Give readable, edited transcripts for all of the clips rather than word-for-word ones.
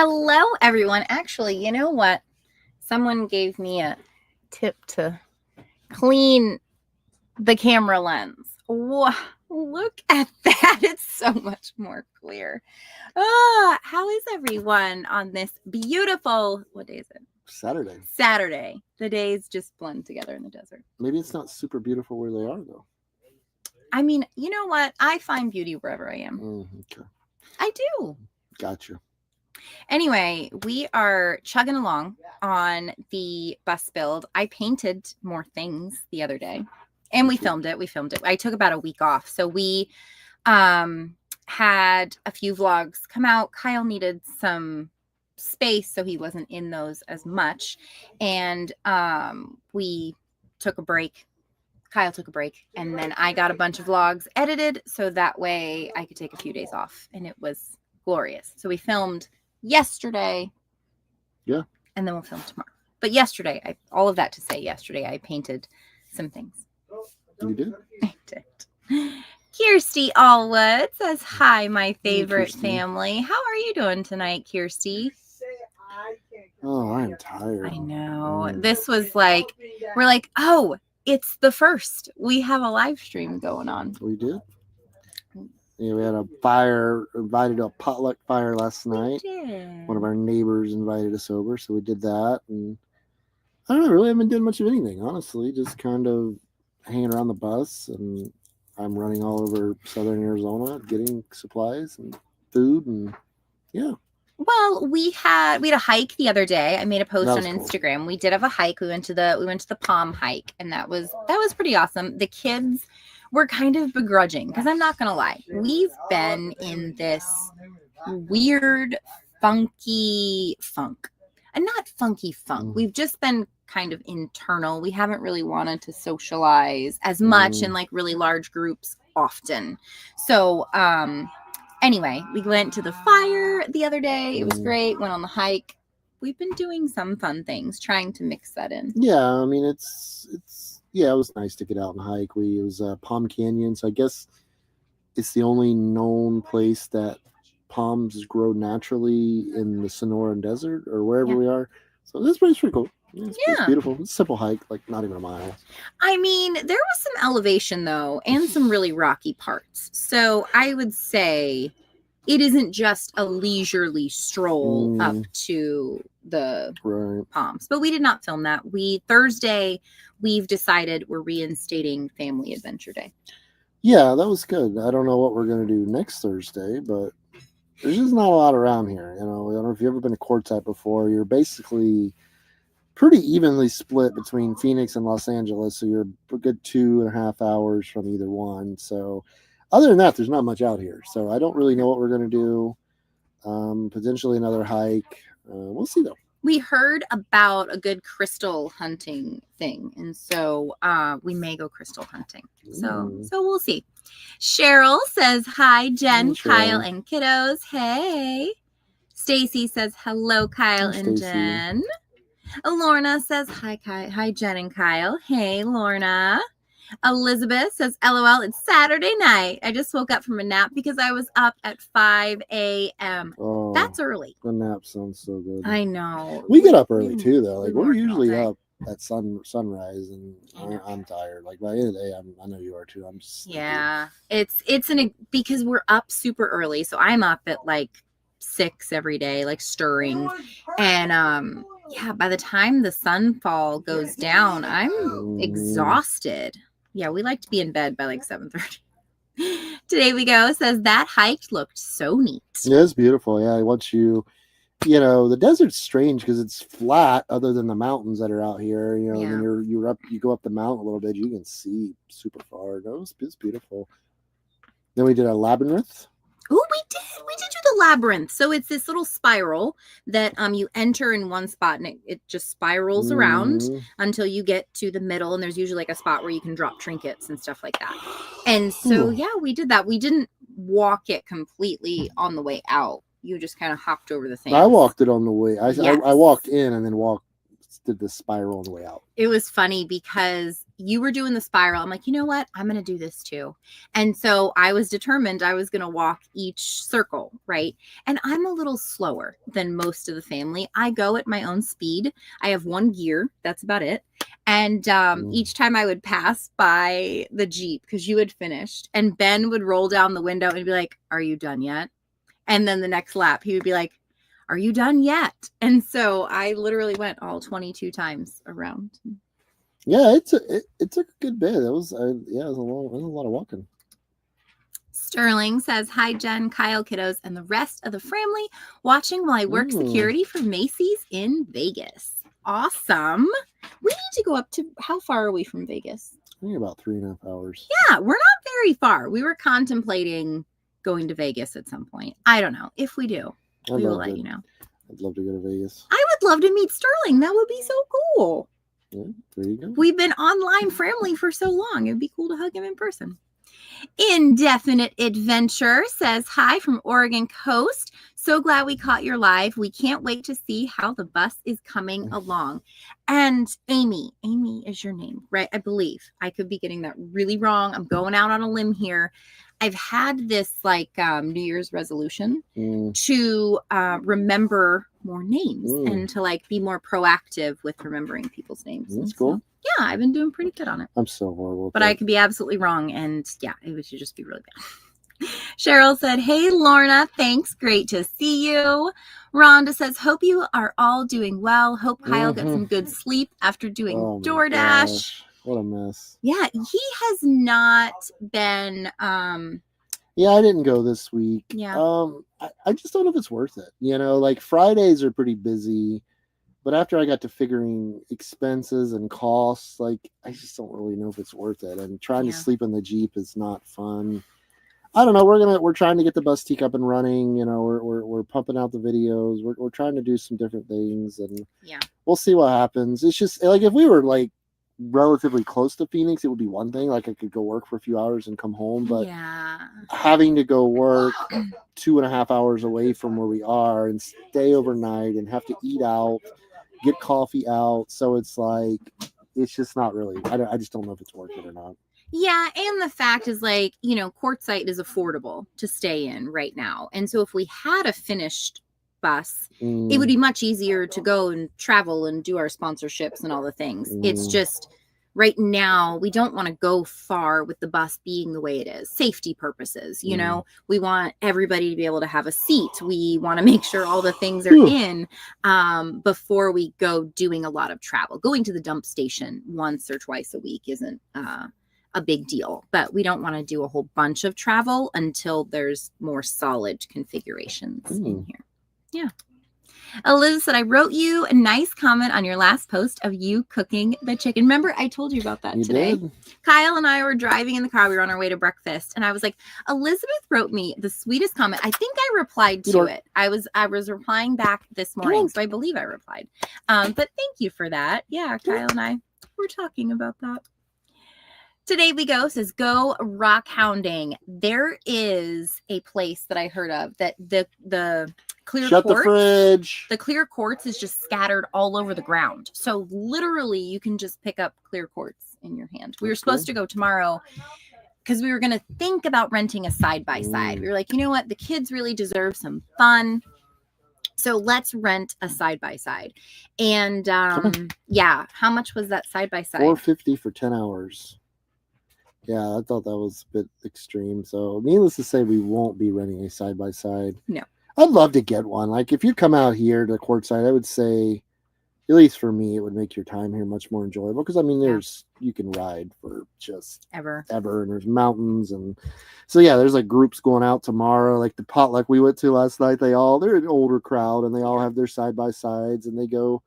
Hello, everyone. Actually, you know what? Someone gave me a tip to clean the camera lens. Whoa, look at that. It's so much more clear. How is everyone on this beautiful, what day is it? Saturday. The days just blend together in the desert. Maybe it's not super beautiful where they are, though. I mean, you know what? I find beauty wherever I am. Okay. I do. Gotcha. Anyway, we are chugging along on the bus build. I painted more things the other day and we filmed it. I took about a week off. So we had a few vlogs come out. Kyle needed some space, so he wasn't in those as much. And we took a break. Kyle took a break, and then I got a bunch of vlogs edited so that way I could take a few days off, and it was glorious. So we filmed yesterday, and then we'll film tomorrow. But yesterday, all of that to say, yesterday I painted some things. You did? I did. Kirsty Allwood says, hi, my favorite family. How are you doing tonight, Kirsty? Oh, I'm tired. I know. This was like, we're like, oh, it's the first. We have a live stream going on. We did? Yeah, we had a fire, invited to a potluck fire last night. One of our neighbors invited us over, so we did that. And I don't know, really haven't done much of anything, honestly. Just kind of hanging around the bus, and I'm running all over southern Arizona, getting supplies and food, and yeah. Well, we had a hike the other day. I made a post on Instagram. Cool. We did have a hike. We went to the Palm hike, and that was pretty awesome. The kids were kind of begrudging because I'm not gonna lie, we've been in this weird funky funk, and not funky funk. We've just been kind of internal. We haven't really wanted to socialize as much in like really large groups often. So anyway, we went to the fire the other day. It was great. Went on the hike. We've been doing some fun things, trying to mix that in. Yeah, I mean, it was nice to get out and hike. It was Palm Canyon, so I guess it's the only known place that palms grow naturally in the Sonoran Desert or wherever we are. So this place is pretty cool. It's beautiful. It's a simple hike, like not even a mile. I mean, there was some elevation though, and some really rocky parts. So I would say it isn't just a leisurely stroll up to the palms. But we did not film that. Thursday, we've decided we're reinstating Family Adventure Day. Yeah, that was good. I don't know what we're going to do next Thursday, but there's just not a lot around here. You know, I don't know if you've ever been to Quartzsite before. You're basically pretty evenly split between Phoenix and Los Angeles, so you're a good 2.5 hours from either one. So other than that, there's not much out here. So I don't really know what we're going to do. Potentially another hike. We'll see, though. We heard about a good crystal hunting thing, and so we may go crystal hunting. So we'll see. Cheryl says, hi, Jen, Kyle, and kiddos. Hey. Stacy says, hello, Kyle and Jen. Lorna says, hi, Jen and Kyle. Hey, Lorna. Elizabeth says, LOL, it's Saturday night. I just woke up from a nap because I was up at 5 a.m. Oh, that's early. The nap sounds so good. I know. We get up early too, though. Like we're usually up at sunrise, and I'm tired. Like by the end of the day, I know you are too. I'm just it's because we're up super early. So I'm up at like 6 every day, like stirring, and by the time the sunfall goes down, I'm exhausted. Yeah, we like to be in bed by like 7:30. Today we go says that hike looked so neat. Yeah, it's beautiful. Yeah, once the desert's strange because it's flat other than the mountains that are out here. You know, and you go up the mountain a little bit, you can see super far. It's beautiful. Then we did a labyrinth. Oh, we did do the labyrinth. So it's this little spiral that you enter in one spot, and it just spirals around until you get to the middle, and there's usually like a spot where you can drop trinkets and stuff like that. And so we did that. We didn't walk it completely on the way out. You just kind of hopped over the thing. I walked it on the way. I walked in and then walked did the spiral on the way out. It was funny because you were doing the spiral. I'm like, you know what? I'm going to do this too. And so I was determined I was going to walk each circle, right? And I'm a little slower than most of the family. I go at my own speed. I have one gear. That's about it. And each time I would pass by the Jeep, because you had finished, and Ben would roll down the window and be like, are you done yet? And then the next lap, he would be like, are you done yet? And so I literally went all 22 times around. Yeah, it took a good bit. It was a lot of walking. Sterling says, hi, Jen, Kyle, kiddos, and the rest of the family watching while I work security for Macy's in Vegas. Awesome. We need to go up to, how far are we from Vegas? I think about 3.5 hours. Yeah, we're not very far. We were contemplating going to Vegas at some point. I don't know. If we do, we will let you know. I'd love to go to Vegas. I would love to meet Sterling. That would be so cool. Yeah, there you go. We've been online FRamily for so long. It'd be cool to hug him in person. Indefinite Adventure says, hi from Oregon Coast. So glad we caught your live. We can't wait to see how the bus is coming along. And Amy is your name, right? I believe. I could be getting that really wrong. I'm going out on a limb here. I've had this like New Year's resolution to remember more names and to like be more proactive with remembering people's names. That's cool. Yeah, I've been doing pretty good on it. I'm so horrible. But I could be absolutely wrong. And yeah, it should just be really bad. Cheryl said, hey, Lorna, thanks. Great to see you. Rhonda says, hope you are all doing well. Hope Kyle gets some good sleep after doing DoorDash. Gosh, what a mess. Yeah, he has not been. Yeah, I didn't go this week. Yeah. I just don't know if it's worth it. You know, like Fridays are pretty busy. But after I got to figuring expenses and costs, like I just don't really know if it's worth it. And trying to sleep in the Jeep is not fun. I don't know. We're trying to get the bus teak up and running. You know, we're pumping out the videos. We're trying to do some different things, and we'll see what happens. It's just like if we were like relatively close to Phoenix, it would be one thing. Like I could go work for a few hours and come home. But having to go work 2.5 hours away from where we are and stay overnight and have to eat out, get coffee out. So it's like, it's just not really, I just don't know if it's worth it or not. Yeah. And the fact is like, you know, Quartzsite is affordable to stay in right now. And so if we had a finished bus, it would be much easier to go and travel and do our sponsorships and all the things. It's just right now, we don't want to go far with the bus being the way it is. Safety purposes, you know, we want everybody to be able to have a seat. We want to make sure all the things are in before we go doing a lot of travel. Going to the dump station once or twice a week isn't a big deal, but we don't want to do a whole bunch of travel until there's more solid configurations in here. Yeah. Elizabeth said, I wrote you a nice comment on your last post of you cooking the chicken. Remember, I told you about that today. Did. Kyle and I were driving in the car. We were on our way to breakfast. And I was like, Elizabeth wrote me the sweetest comment. I think I replied to it. I was replying back this morning. So I believe I replied. But thank you for that. Yeah, Kyle and I were talking about that. Today we go says, go rock hounding. There is a place that I heard of that the clear Shut quartz, the fridge. The clear quartz is just scattered all over the ground. So literally you can just pick up clear quartz in your hand. We were supposed to go tomorrow because we were going to think about renting a side-by-side. We were like, you know what? The kids really deserve some fun. So let's rent a side-by-side. And yeah, how much was that side-by-side? $450 for 10 hours. Yeah, I thought that was a bit extreme. So needless to say, we won't be renting a side-by-side. No. I'd love to get one. Like if you come out here to Quartzsite, I would say, at least for me, it would make your time here much more enjoyable. Because I mean, you can ride for just ever, and there's mountains, and so yeah, there's like groups going out tomorrow. Like the potluck we went to last night, they're an older crowd, and they all have their side by sides, and they go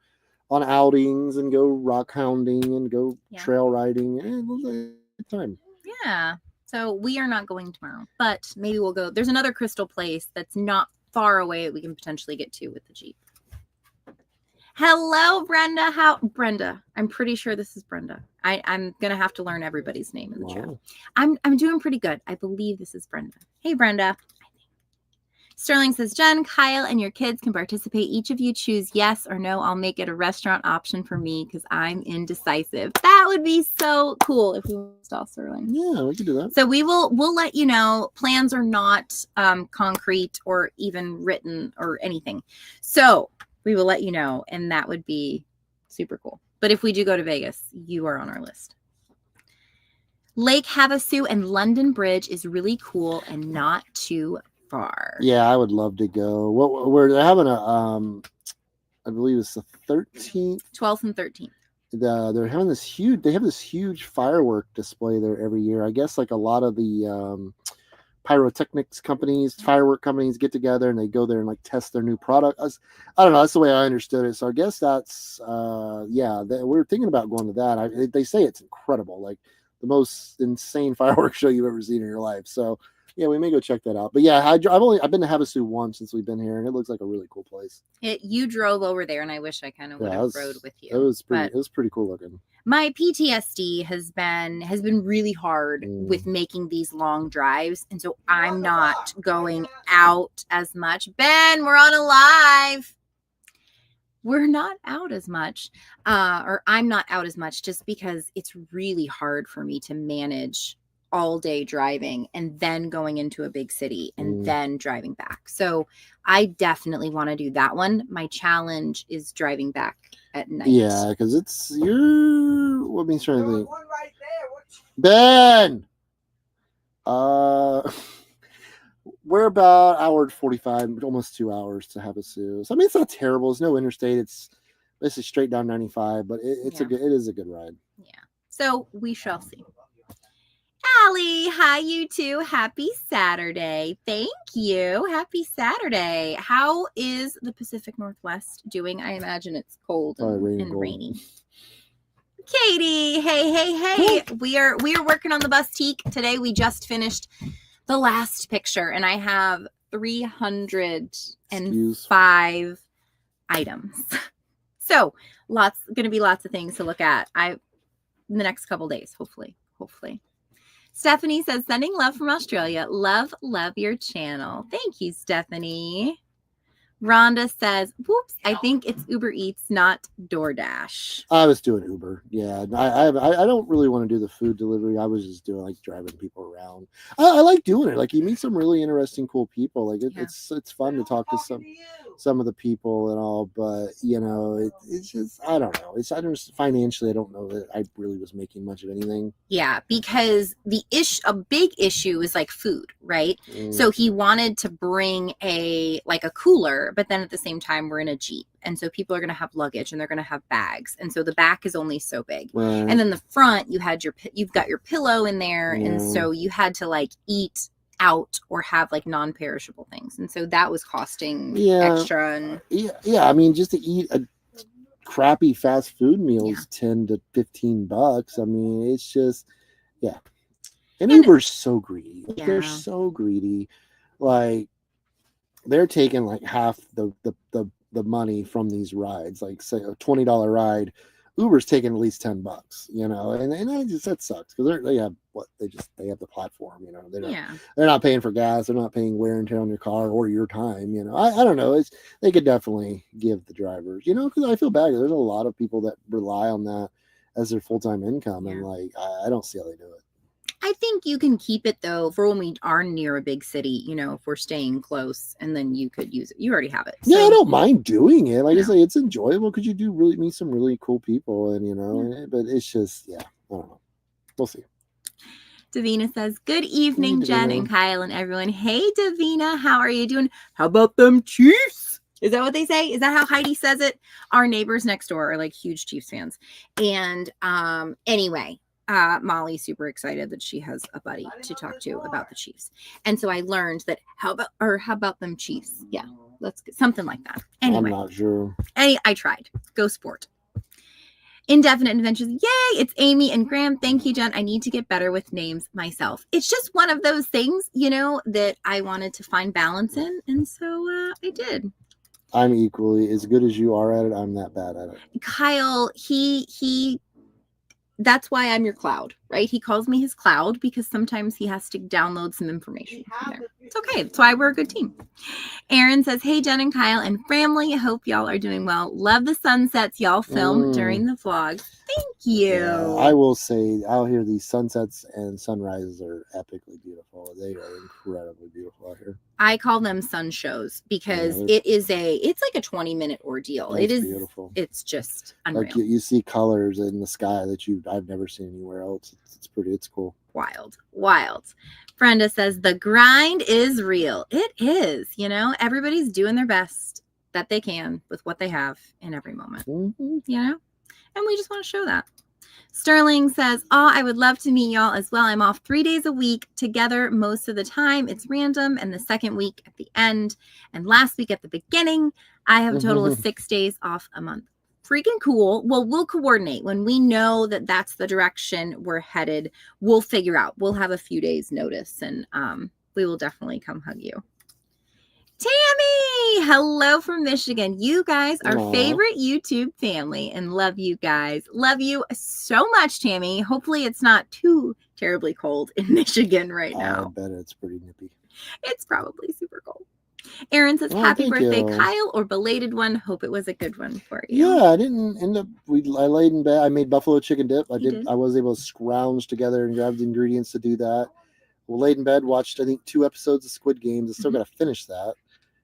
on outings and go rock hounding and go trail riding, and it was a good time. Yeah. So we are not going tomorrow, but maybe we'll go. There's another crystal place that's not far away that we can potentially get to with the Jeep. Hello, Brenda. Brenda? I'm pretty sure this is Brenda. I'm gonna have to learn everybody's name in the chat. I'm doing pretty good. I believe this is Brenda. Hey, Brenda. Sterling says, Jen, Kyle, and your kids can participate. Each of you choose yes or no. I'll make it a restaurant option for me because I'm indecisive. That would be so cool if we install Sterling. Yeah, we can do that. So we'll let you know. Plans are not concrete or even written or anything. So we will let you know, and that would be super cool. But if we do go to Vegas, you are on our list. Lake Havasu and London Bridge is really cool and not too far. Yeah, I would love to go. We're having a I believe it's the 13th, 12th and 13th. They're having this huge firework display there every year. I guess like a lot of the pyrotechnics companies, firework companies get together and they go there and like test their new product. I don't know. That's the way I understood it. So I guess that's we're thinking about going to that. They say it's incredible, like the most insane fireworks show you've ever seen in your life. So yeah, we may go check that out. But yeah, I've been to Havasu once since we've been here, and it looks like a really cool place. You drove over there, and I wish I kind of would have rode with you. It was pretty cool looking. My PTSD has been really hard with making these long drives, and so I'm not going out as much. Ben, we're on a live. We're not out as much, or I'm not out as much, just because it's really hard for me to manage all day driving and then going into a big city and then driving back. So I definitely want to do that one. My challenge is driving back at night. Yeah, because what means trying to think? Ben! We're about hour 45, almost 2 hours to Havasu. So I mean, it's not terrible. It's no interstate. It's basically straight down 95, but it is a good ride. Yeah. So we shall see. Allie, hi you two. Happy Saturday. Thank you. Happy Saturday. How is the Pacific Northwest doing? I imagine it's cold and rainy. Katie, hey. We are working on the Bustique today. We just finished the last picture, and I have 305 items. So gonna be lots of things to look at. In the next couple days, hopefully. Stephanie says, sending love from Australia. Love your channel. Thank you, Stephanie. Rhonda says, whoops, I think it's Uber Eats, not DoorDash. I was doing Uber. Yeah. I don't really want to do the food delivery. I was just doing like driving people around. I like doing it. Like you meet some really interesting, cool people. Like it's fun to talk to some of the people and all, but you know, it's just, I don't know. Financially, I don't know that I really was making much of anything. Yeah, because a big issue is like food, right? So he wanted to bring a cooler, but then at the same time we're in a Jeep, and so people are going to have luggage and they're going to have bags, and so the back is only so big, right. And then the front you've got your pillow in there, and so you had to like eat out or have like non-perishable things, and so that was costing extra. And I mean, just to eat a crappy fast food meal is $10 to $15. I mean, it's just and Uber's so greedy. They're so greedy. Like they're taking like half the money from these rides. Like say a $20 ride, Uber's taking at least $10, you know, and that sucks because they have the platform, you know, they're not paying for gas, they're not paying wear and tear on your car or your time, you know. I don't know, they could definitely give the drivers, you know, because I feel bad. There's a lot of people that rely on that as their full-time income, and like I don't see how they do it. I think you can keep it though for when we are near a big city, you know, if we're staying close, and then you could use it. You already have it. So. Yeah, I don't mind doing it. Like I say, it's enjoyable because you do really meet some really cool people, and you know, but it's just, I don't know. We'll see. Davina says, good evening, Jen and Kyle and everyone. Hey, Davina, how are you doing? How about them Chiefs? Is that what they say? Is that how Heidi says it? Our neighbors next door are like huge Chiefs fans. And anyway, Molly's super excited that she has a buddy to talk to about the Chiefs. And so I learned that how about them Chiefs? Yeah, let's get something like that. Anyway, I'm not sure. I tried. Go sport. Indefinite Adventures. Yay! It's Amy and Graham. Thank you, Jen. I need to get better with names myself. It's just one of those things, you know, that I wanted to find balance in. And so I did. I'm equally as good as you are at it. I'm that bad at it. Kyle, he that's why I'm your cloud, right? He calls me his cloud because sometimes he has to download some information from there. It's okay. That's why we're a good team. Aaron says, hey, Jen and Kyle and FRamily. I hope y'all are doing well. Love the sunsets y'all film during the vlogs. Thank you. Yeah, I will say, out here, these sunsets and sunrises are epically beautiful. They are incredibly beautiful out here. I call them sun shows because it's like a 20-minute ordeal. It is beautiful. It's just unreal. Like you see colors in the sky that I've never seen anywhere else. It's cool. Wild. Brenda says the grind is real. It is, everybody's doing their best that they can with what they have in every moment, and we just want to show that. Sterling says, I would love to meet y'all as well. I'm off 3 days a week together most of the time. It's random. And the second week at the end and last week at the beginning, I have a total of 6 days off a month. Freaking cool. Well, we'll coordinate when we know that that's the direction we're headed. We'll figure out. We'll have a few days notice and we will definitely come hug you. Tammy, hello from Michigan. You guys are favorite YouTube family and love you guys. Love you so much, Tammy. Hopefully it's not too terribly cold in Michigan right now. I bet it's pretty nippy. It's probably super cold. Aaron says, happy birthday, Kyle, or belated one. Hope it was a good one for you. Yeah, I didn't end up. I laid in bed. I made buffalo chicken dip. I was able to scrounge together and grab the ingredients to do that. We laid in bed, watched, I think, 2 episodes of Squid Games. I still got to finish that.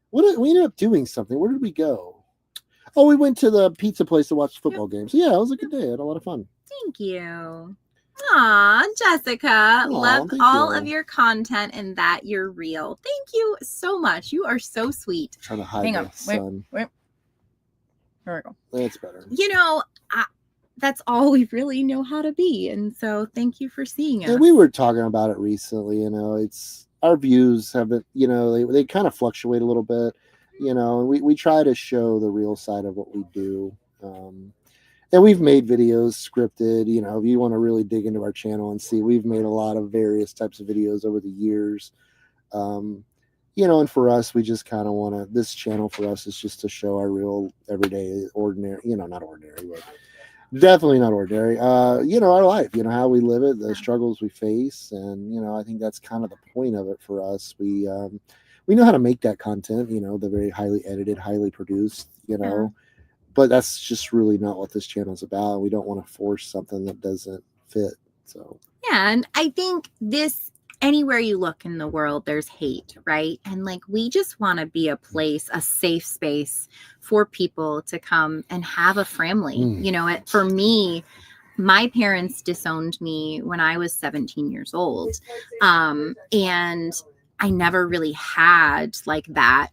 We ended up doing something. Where did we go? Oh, we went to the pizza place to watch the football game. So, yeah, it was a good day. I had a lot of fun. Thank you. Aw, Jessica. Love all of your content and that you're real. Thank you so much. You are so sweet. I'm trying to hide the sun. Wait. There we go. That's better. That's all we really know how to be. And so thank you for seeing us. Yeah, we were talking about it recently. It's our views haven't, they kind of fluctuate a little bit, and we try to show the real side of what we do. And we've made videos scripted, if you want to really dig into our channel and see, we've made a lot of various types of videos over the years. And for us, we just kind of this channel for us is just to show our real everyday, ordinary, not ordinary, but definitely not ordinary, our life, how we live it, the struggles we face. And, I think that's kind of the point of it for us. We know how to make that content, the very highly edited, highly produced, but that's just really not what this channel is about. We don't want to force something that doesn't fit. So, yeah. And I think anywhere you look in the world, there's hate, right? And we just want to be a place, a safe space for people to come and have a FRamily. For me, my parents disowned me when I was 17 years old. And I never really had that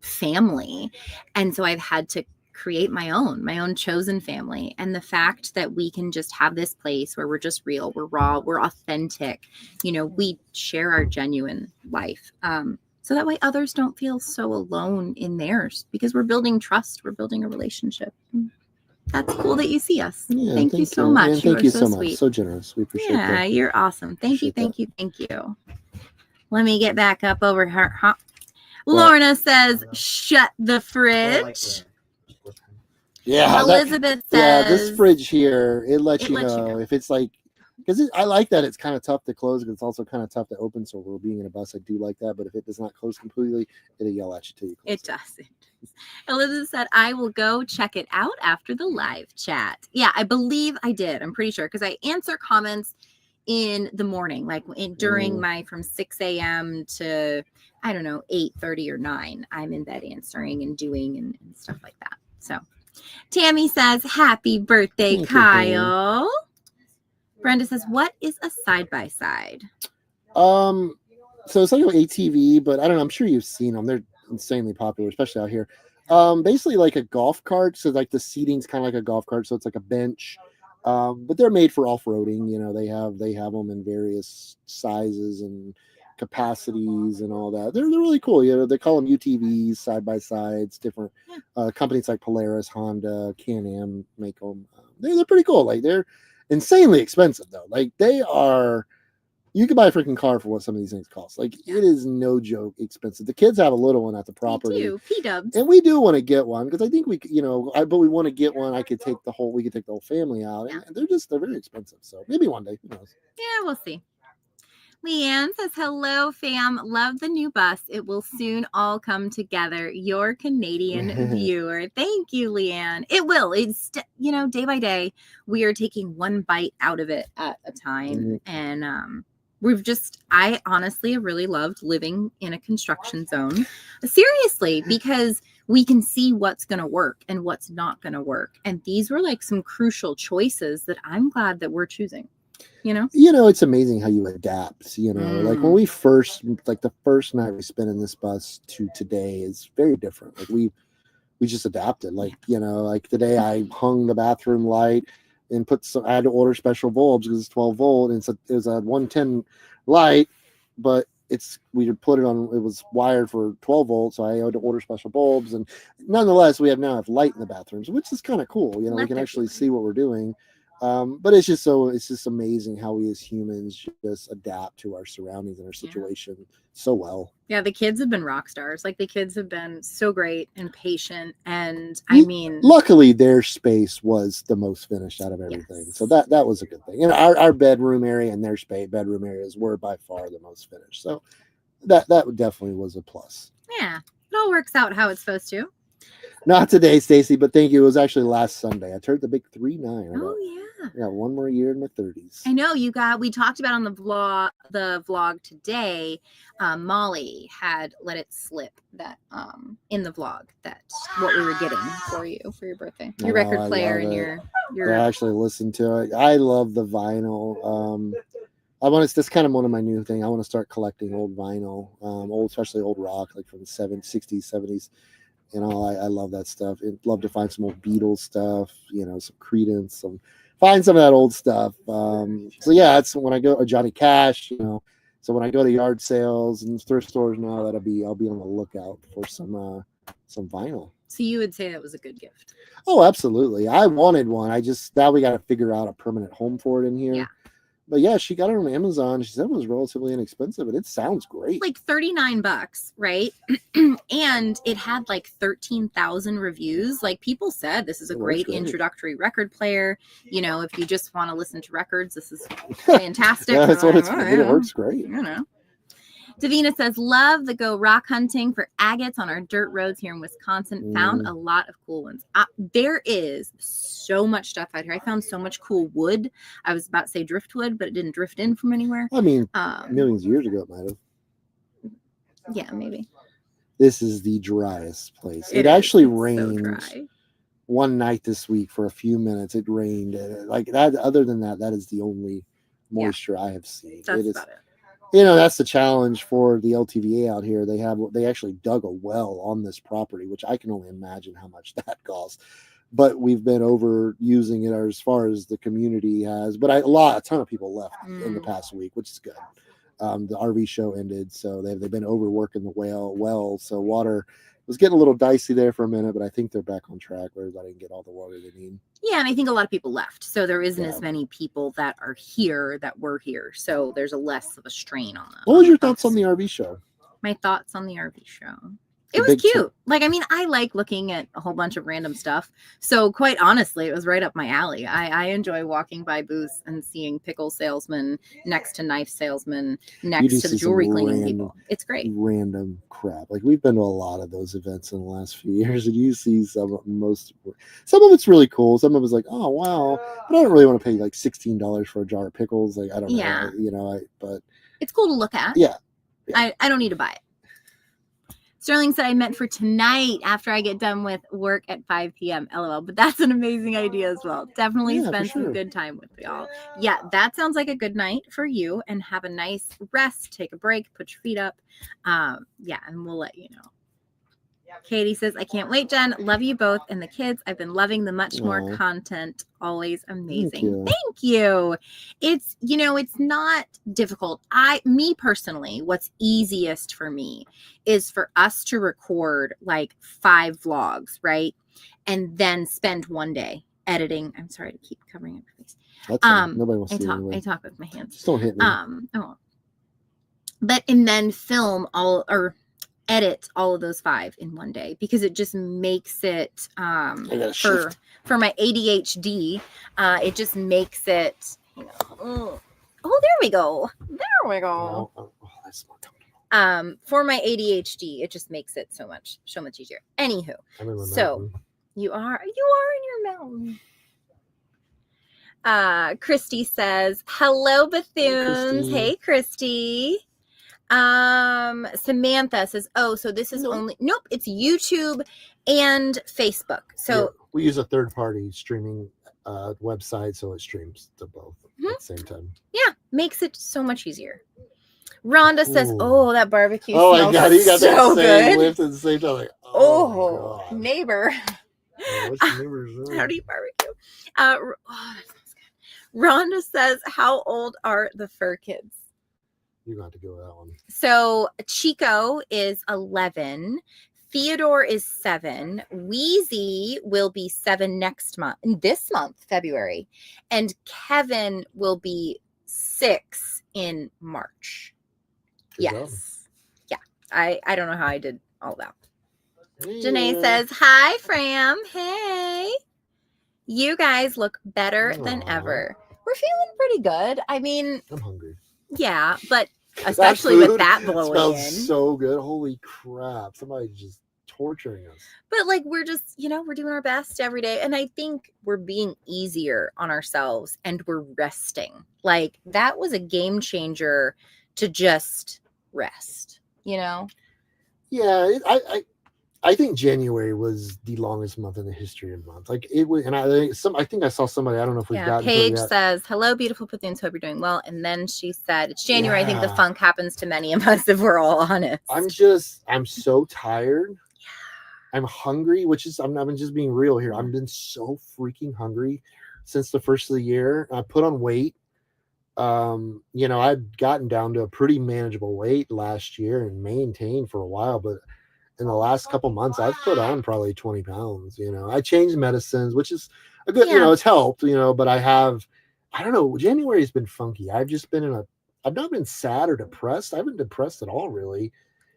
family. And so I've had to create my own chosen family. And the fact that we can just have this place where we're just real, we're raw, we're authentic, we share our genuine life. So that way others don't feel so alone in theirs, because we're building trust, we're building a relationship. That's cool that you see us. Yeah, thank you so much. And thank you so much. So generous. We appreciate that. Yeah, you're awesome. Thank you. Let me get back up over her. Huh? Lorna says, shut the fridge. Yeah, Elizabeth says, this fridge here, it lets you know if it's because I like that it's kind of tough to close, but it's also kind of tough to open. So we're being in a bus, I do like that. But if it does not close completely, it'll yell at you till you close it. Doesn't. Elizabeth said, I will go check it out after the live chat. Yeah, I believe I did. I'm pretty sure, because I answer comments in the morning, during my from 6 a.m. to 8:30 or 9. I'm in bed answering and doing and stuff like that. So Tammy says, happy birthday, Thank Kyle. Brenda says, what is a side-by-side? So it's like an ATV, but I don't know. I'm sure you've seen them. They're insanely popular, especially out here. Basically like a golf cart. So the seating's kind of like a golf cart. So it's like a bench. But they're made for off-roading. They have them in various sizes and capacities and all that. They're really cool. They call them UTVs, side-by-sides, different companies like Polaris, Honda, Can-Am make them. They're pretty cool. They're insanely expensive though. They are You can buy a freaking car for what some of these things cost. Like, it is no joke expensive. The kids have a little one at the property. They do. P-dubs. And we do want to get one because I think we, but we want to get one. We could take the whole family out, and they're very expensive. So maybe one day, who knows? Yeah, we'll see. Leanne says, hello, fam. Love the new bus. It will soon all come together. Your Canadian viewer. Thank you, Leanne. It will. It's, day by day, we are taking one bite out of it at a time. And I honestly really loved living in a construction zone. Seriously, because we can see what's going to work and what's not going to work. And these were like some crucial choices that I'm glad that we're choosing. It's amazing how you adapt, like when we first, like the first night we spent in this bus to today is very different. Like we just adapted, like today I hung the bathroom light and I had to order special bulbs because it's 12 volt and it was a 110 light, but we put it on, it was wired for 12 volts. So I had to order special bulbs, and nonetheless, we now have light in the bathrooms, which is kind of cool. We can actually see what we're doing. But it's just amazing how we as humans just adapt to our surroundings and our situation so well. Yeah, the kids have been rock stars. Like, the kids have been so great and patient. And luckily their space was the most finished out of everything. Yes. So that was a good thing. And our bedroom area and their bedroom areas were by far the most finished. So that definitely was a plus. Yeah, it all works out how it's supposed to. Not today, Stacy, but thank you. It was actually last Sunday. I turned the big 39. Oh, yeah. I got one more year in my 30s. I know we talked about on the vlog today. Molly had let it slip that in the vlog that what we were getting for you for your birthday. Your record player and your I actually listened to it. I love the vinyl. That's kind of one of my new things. I want to start collecting old vinyl, especially old rock, like from the 60s, 70s. I love that stuff. I'd love to find some old Beatles stuff, some Creedence, find some of that old stuff. That's when I go Johnny Cash, so when I go to yard sales and thrift stores now, I'll be on the lookout for some vinyl. So you would say that was a good gift? Oh, absolutely. I wanted one. Now we got to figure out a permanent home for it in here. Yeah. But yeah, she got it on Amazon. She said it was relatively inexpensive, and it sounds great. Like $39, right? And it had like 13,000 reviews. Like, people said this is a great introductory record player. If you just want to listen to records, this is fantastic. Yeah, that's what it works great. Davina says, love the go rock hunting for agates on our dirt roads here in Wisconsin. Found a lot of cool ones. There is so much stuff out here. I found so much cool wood. I was about to say driftwood, but it didn't drift in from anywhere. I mean, millions of years ago it might have. Yeah, maybe. This is the driest place. It actually rained one night this week for a few minutes. It rained. Like that. Other than that, that is the only moisture I have seen. That's about it. That's the challenge for the LTVA out here. They actually dug a well on this property, which I can only imagine how much that costs. But we've been overusing it as far as the community has. But a ton of people left in the past week, which is good. The RV show ended, so they've been overworking the well. So water was getting a little dicey there for a minute, but I think they're back on track where everybody can get all the water they need. Yeah, and I think a lot of people left, so there isn't as many people that are here that were here, so there's less of a strain on them. What was your thoughts on the RV show? My thoughts on the RV show. It was cute. Like, I like looking at a whole bunch of random stuff. So quite honestly, it was right up my alley. I enjoy walking by booths and seeing pickle salesmen next to knife salesmen next to the jewelry cleaning people. It's great. Random crap. Like, we've been to a lot of those events in the last few years, and you see some of it's really cool. Some of it's like, oh wow, but I don't really want to pay like $16 for a jar of pickles. Like, I don't know, but it's cool to look at. Yeah. I don't need to buy it. Sterling said I meant for tonight after I get done with work at 5 p.m. LOL. But that's an amazing idea as well. Definitely spend some good time with y'all. Yeah, that sounds like a good night for you. And have a nice rest. Take a break. Put your feet up. And we'll let you know. Katie says, I can't wait, Jen. Love you both and the kids. I've been loving the much more content. Always amazing. Thank you. It's, it's not difficult. Me personally, what's easiest for me is for us to record like 5 vlogs, right? And then spend one day editing. I'm sorry to keep covering up your face. That's fine. Nobody wants to see it anyway. I talk with my hands. Just don't hit me. And then film all or edit all of those 5 in one day, because it just makes it for my ADHD, it just makes it, oh, there we go. That's more comfortable. For my ADHD, it just makes it so much easier. Anywho, so you are in your mountain. Christy says, hello, Bethunes. Hey, Christy. Samantha says, oh, so this is nope, it's YouTube and Facebook. So we use a third-party streaming website, so it streams to both at the same time. Yeah, makes it so much easier. Rhonda says, oh, that barbecue smells my God, you got so that same lift at the same time. Like, oh neighbor. What's your neighbor's doing? How do you barbecue? That smells good. Rhonda says, how old are the fur kids? You're going to have to go with that one. So Chico is 11. Theodore is 7. Wheezy will be 7 this month, February. And Kevin will be 6 in March. Good job. Yeah. I don't know how I did all that. Yeah. Janae says, hi, Fram. Hey. You guys look better than ever. We're feeling pretty good. I mean, I'm hungry. Yeah, but especially with that blowing smells so good. Holy crap. Somebody's just torturing us. But like, we're just, we're doing our best every day. And I think we're being easier on ourselves and we're resting. Like, that was a game changer to just rest, Yeah, I think January was the longest month in the history of months. Like it was, and I think I saw somebody. I don't know if we've gotten. Paige says, "Hello, beautiful Bethunes. Hope you're doing well." And then she said, "It's January. I think the funk happens to many of us if we're all honest." I'm so tired. Yeah. I'm hungry, I'm just being real here. I've been so freaking hungry since the first of the year. I put on weight. I'd gotten down to a pretty manageable weight last year and maintained for a while, but in the last couple months, I've put on probably 20 pounds. I changed medicines, which is a good, it's helped, but I don't know, January's been funky. I've not been sad or depressed. I haven't been depressed at all, really.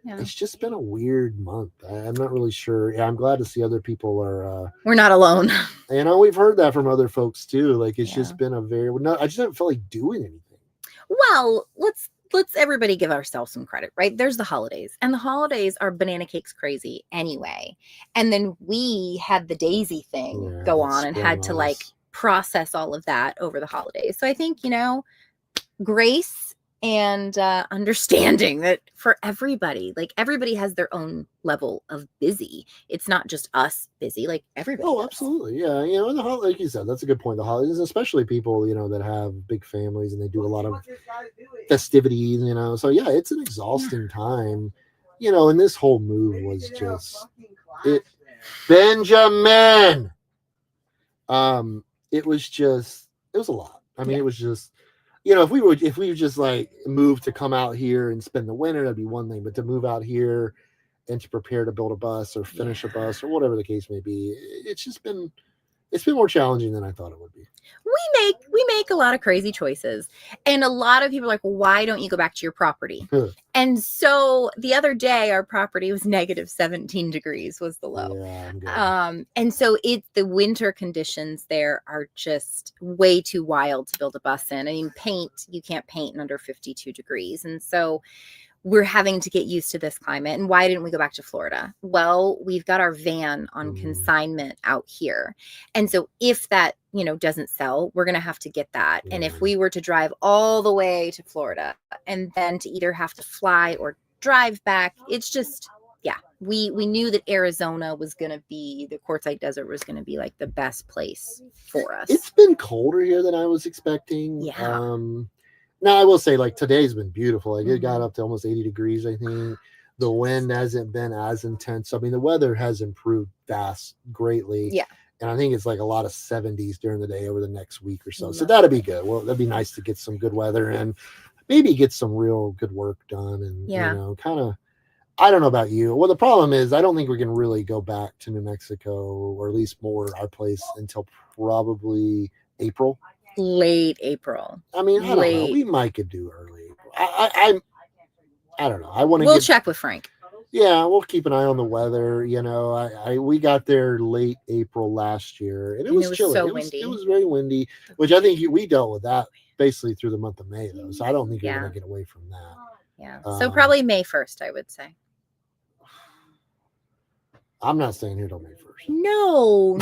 Yeah. It's just been a weird month. I'm not really sure. Yeah, I'm glad to see other people are. We're not alone. We've heard that from other folks too. Like, it's just been I just don't feel like doing anything. Well, let's everybody give ourselves some credit, right? There's the holidays, and the holidays are banana cakes crazy anyway. And then we had the Daisy thing go on and had to process all of that over the holidays. So I think, grace and understanding that for everybody, everybody has their own level of busy. It's not just us busy, everybody. Oh, absolutely. Yeah. And like you said, that's a good point. The holidays, especially people, that have big families and they do a lot of festivities, so yeah, it's an exhausting time, and this whole move was just Benjamin. It was a lot. I mean, it was just, if we just move to come out here and spend the winter, that'd be one thing. But to move out here and to prepare to build a bus or finish a bus or whatever the case may be, it's been more challenging than I thought it would be. We make a lot of crazy choices, and a lot of people are like, well, why don't you go back to your property? And so the other day, our property was negative 17 degrees was the low. Yeah, and so the winter conditions there are just way too wild to build a bus in. I mean, you can't paint in under 52 degrees. And so we're having to get used to this climate. And why didn't we go back to Florida? Well, we've got our van on consignment out here. And so if that, doesn't sell, we're going to have to get that. And if we were to drive all the way to Florida and then to either have to fly or drive back, it's just, we knew that Arizona was going to be, the Quartzsite Desert was going to be the best place for us. It's been colder here than I was expecting. Yeah. Now, I will say, today's been beautiful. It got up to almost 80 degrees, I think. The wind hasn't been as intense. I mean, the weather has improved greatly. Yeah. And I think it's a lot of 70s during the day over the next week or so. So that'll be good. Well, that'd be nice to get some good weather and maybe get some real good work done and, kind of I don't know about you. Well, the problem is I don't think we can really go back to New Mexico, or at least more our place, until probably April. Late April. I mean, I don't know. We might could do early April. I don't know. I want to. We'll check with Frank. Yeah, we'll keep an eye on the weather. You know, we got there late April last year, and it was chilly. So windy. It was very windy, which I think we dealt with that basically through the month of May, though. So I don't think you're going to get away from that. Yeah. So probably May 1st, I would say. I'm not staying here till May 1st. No.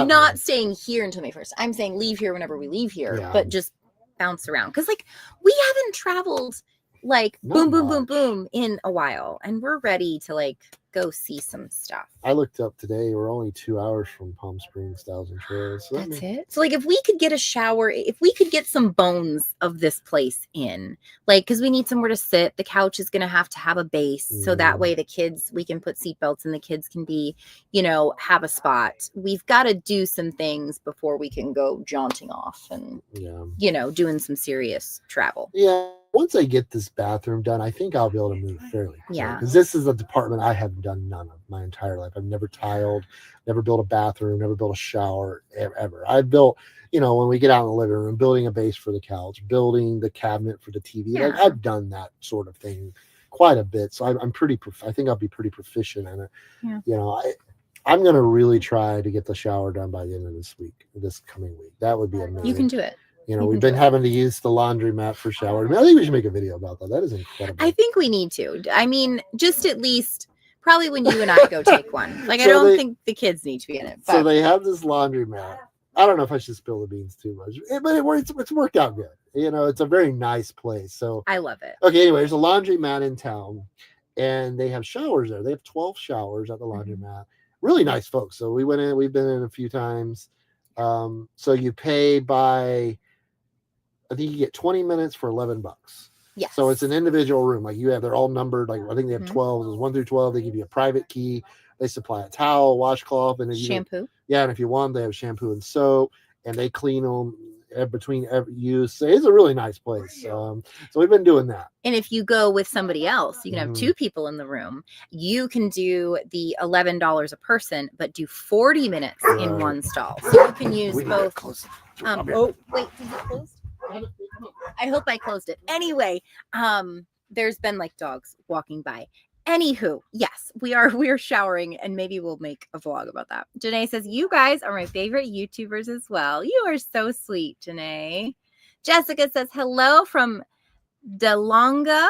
Not staying here until May 1st. I'm saying leave here whenever we leave here, but just bounce around. Because, like, we haven't traveled, like, boom in a while. And we're ready to, like, go see some stuff. I looked up today. We're only 2 hours from Palm Springs, Thousand Trails. So that's it. So, like, if we could get a shower, if we could get some bones of this place in, like, because we need somewhere to sit. The couch is going to have a base. So that way the kids, we can put seatbelts and the kids can be, you know, have a spot. We've got to do some things before we can go jaunting off and, you know, doing some serious travel. Yeah. Once I get this bathroom done, I think I'll be able to move fairly quickly. Yeah. Because this is a department I have done none of my entire life. I've never tiled, never built a bathroom, never built a shower, ever. I've built, you know, when we get out in the living room, building a base for the couch, building the cabinet for the TV. Yeah. Like, I've done that sort of thing quite a bit. So I'm pretty, I think I'll be pretty proficient in it. Yeah. You know, I'm going to really try to get the shower done by the end of this coming week. That would be amazing. You can do it. You know, we've been having to use the laundromat for shower. I think we should make a video about that. That is incredible. I think we need to. I mean, just at least probably when you and I go take one. Like, so I don't think the kids need to be in it. But. So they have this laundromat. I don't know if I should spill the beans too much, but it's worked out good. You know, it's a very nice place. So I love it. Okay, anyway, there's a laundromat in town, and they have showers there. They have 12 showers at the laundromat. Really nice folks. So we went in. We've been in a few times. So you pay by. I think you get 20 minutes for $11. Yes. So it's an individual room. Like they're all numbered. Like I think they have 12. There's 1 through 12. They give you a private key. They supply a towel, washcloth, and shampoo. And if you want, they have shampoo and soap, and they clean them between every use. So it's a really nice place. So we've been doing that. And if you go with somebody else, you can have 2 people in the room. You can do the $11 a person, but do 40 minutes in one stall. So you can use both. Oh, wait, is it closed? I hope I closed it. Anyway, there's been like dogs walking by. Anywho, yes, we are showering, and maybe we'll make a vlog about that. Janae says, you guys are my favorite YouTubers as well. You are so sweet, Janae. Jessica says, hello from DeLonga,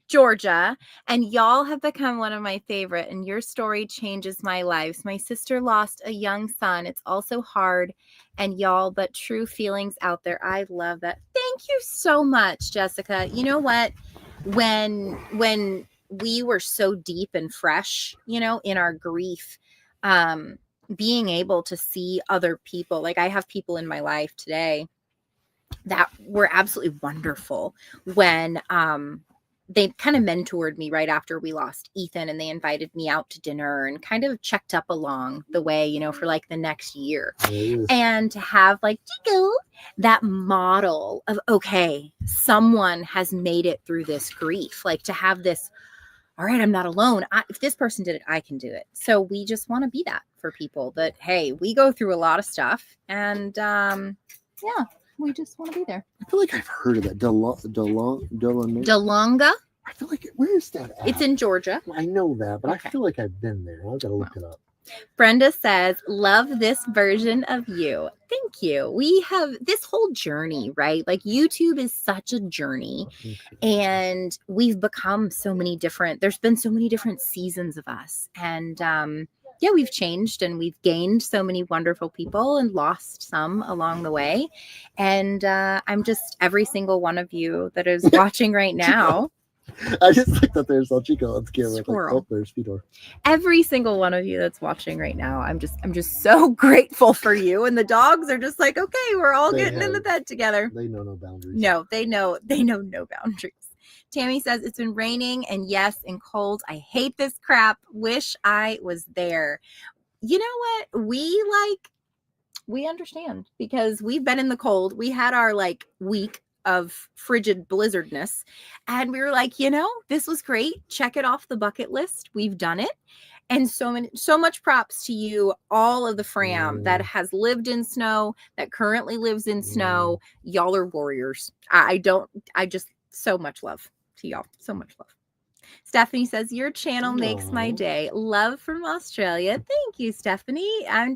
Georgia, and y'all have become one of my favorite, and your story changes my life. My sister lost a young son. It's also hard, and y'all, but true feelings out there. I love that. Thank you so much, Jessica. You know what? When we were so deep and fresh, you know, in our grief, being able to see other people, like I have people in my life today that were absolutely wonderful when they kind of mentored me right after we lost Ethan, and they invited me out to dinner and kind of checked up along the way, you know, for like the next year. And to have like that model of, okay, someone has made it through this grief, like to have this, all right, I'm not alone. If this person did it, I can do it. So we just want to be that for people that, hey, we go through a lot of stuff, and yeah. We just want to be there. I feel like I've heard of that. DeLonga. I feel like where is that at? It's in Georgia. I know that, but okay. I feel like I've been there. I've got to look it up. Brenda says, love this version of you. Thank you. We have this whole journey, right? Like YouTube is such a journey, and we've become so many different, there's been so many different seasons of us. And yeah, we've changed, and we've gained so many wonderful people and lost some along the way. And I'm just, every single one of you that is watching right now. I just like that there's a Chico on camera. Like, oh, there's Fedor. Every single one of you that's watching right now, I'm just so grateful for you. And the dogs are just like, okay, we're all getting in the bed together. They know no boundaries. No, they know no boundaries. Tammy says, it's been raining and yes, and cold. I hate this crap. Wish I was there. You know what? We understand, because we've been in the cold. We had our like week of frigid blizzardness. And we were like, this was great. Check it off the bucket list. We've done it. And so much props to you, all of the Fram that has lived in snow, that currently lives in snow. Y'all are warriors. I just so much love to y'all. So much love. Stephanie says, your channel makes my day. Love from Australia. Thank you, Stephanie. One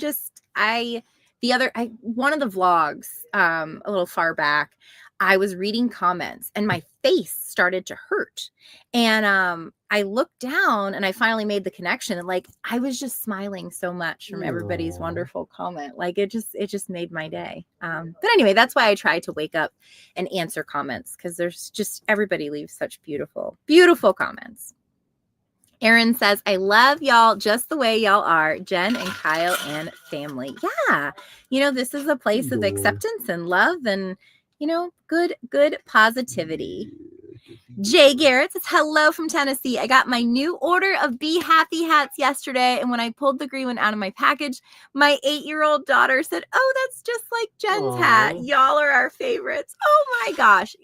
of the vlogs, a little far back, I was reading comments and my face started to hurt. And I looked down and I finally made the connection. And like, I was just smiling so much from everybody's wonderful comment. Like it just made my day. But anyway, that's why I try to wake up and answer comments, because there's just, everybody leaves such beautiful, beautiful comments. Erin says, I love y'all just the way y'all are, Jen and Kyle and family. Yeah. This is a place of acceptance and love and, good positivity. Jay Garrett says, hello from Tennessee. I got my new order of Be Happy hats yesterday. And when I pulled the green one out of my package, my 8-year-old daughter said, oh, that's just like Jen's hat. Y'all are our favorites. Oh my gosh.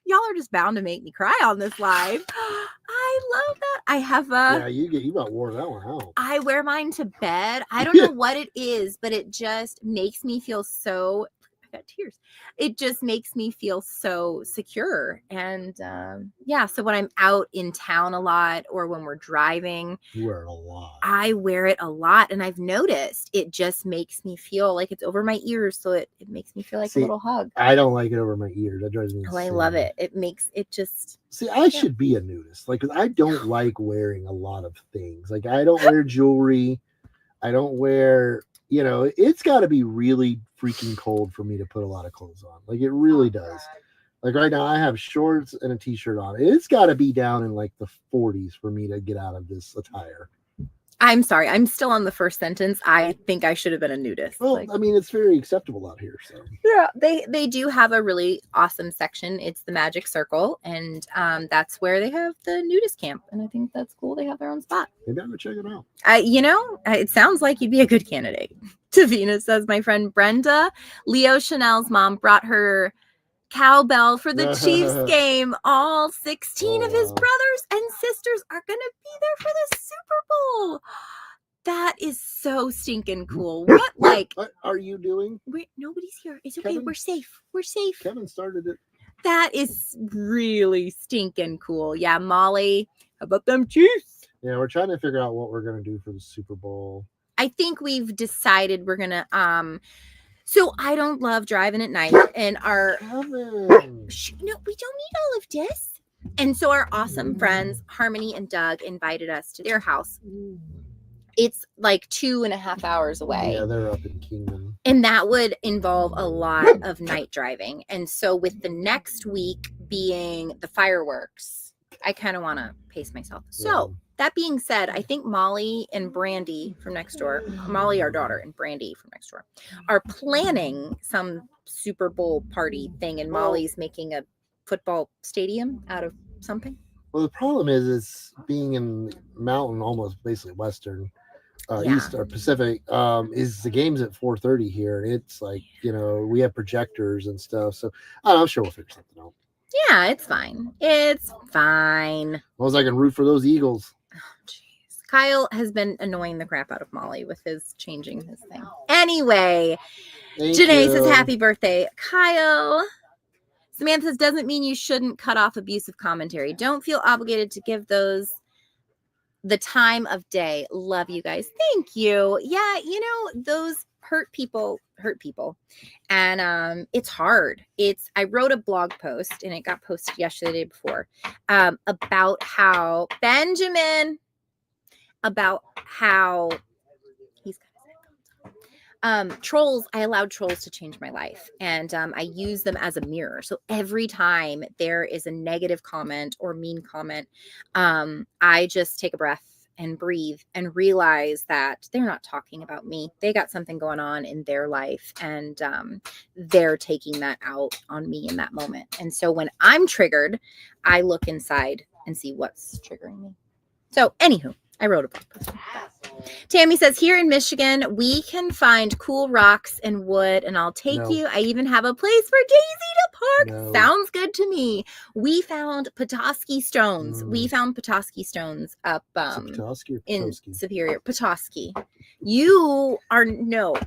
Y'all are just bound to make me cry on this live. I love that. I have you about wore that one out. I wear mine to bed. I don't know what it is, but it just makes me feel so, I got tears. It just makes me feel so secure. And so when I'm out in town a lot or when we're driving, you wear it a lot. I wear it a lot. And I've noticed it just makes me feel like it's over my ears. So it makes me feel like a little hug. I don't like it over my ears. That drives me insane. I love it. It makes it just. See, I should be a nudist. Like, 'cause I don't like wearing a lot of things. Like, I don't wear jewelry. I don't wear, it's got to be really freaking cold for me to put a lot of clothes on. Like, it really does. Like right now I have shorts and a t-shirt on. It's got to be down in like the 40s for me to get out of this attire. I'm sorry. I'm still on the first sentence. I think I should have been a nudist. Well, I mean, it's very acceptable out here. So yeah, they do have a really awesome section. It's the Magic Circle. And that's where they have the nudist camp. And I think that's cool. They have their own spot. Maybe I'm going to check it out. It sounds like you'd be a good candidate. Davina says, my friend Brenda, Leo Chanel's mom, brought her cowbell for the Chiefs game. All 16 of his brothers and sisters are going to be there for the Super Bowl. That is so stinking cool. What are you doing? Nobody's here. It's okay. Kevin, we're safe. We're safe. Kevin started it. That is really stinking cool. Yeah, Molly, how about them Chiefs? Yeah, we're trying to figure out what we're going to do for the Super Bowl. I think we've decided we're going to so I don't love driving at night, and we don't need all of this. And so our awesome friends, Harmony and Doug, invited us to their house. It's like 2.5 hours away. Yeah, they're up in Kingman. And that would involve a lot of night driving. And so with the next week being the fireworks, I kind of want to pace myself. So that being said, I think Molly and Brandy from next door, Molly, our daughter, and Brandy from next door, are planning some Super Bowl party thing. And Molly's making a football stadium out of something. Well, the problem is being in mountain, almost basically Western, East or Pacific, is the game's at 4:30 here. And it's like, we have projectors and stuff. So I'm sure we'll figure something out. Yeah, it's fine. It's fine. As long as I can root for those Eagles. Oh, jeez. Kyle has been annoying the crap out of Molly with his changing his thing. Anyway, Janae says, happy birthday, Kyle. Samantha says, doesn't mean you shouldn't cut off abusive commentary. Don't feel obligated to give those the time of day. Love you guys. Thank you. Yeah, those hurt people. And it's hard. I wrote a blog post and it got posted yesterday, the day before, about how he's trolls, I allowed trolls to change my life, and I use them as a mirror. So every time there is a negative comment or mean comment, I just take a breath and breathe and realize that they're not talking about me. They got something going on in their life, and they're taking that out on me in that moment. And so when I'm triggered, I look inside and see what's triggering me. So anywho, I wrote a blog post. Tammy says, here in Michigan, we can find cool rocks and wood, and I'll take you. I even have a place for Daisy to park. Sounds good to me. We found Petoskey stones. We found Petoskey stones up in Superior. Petoskey. You are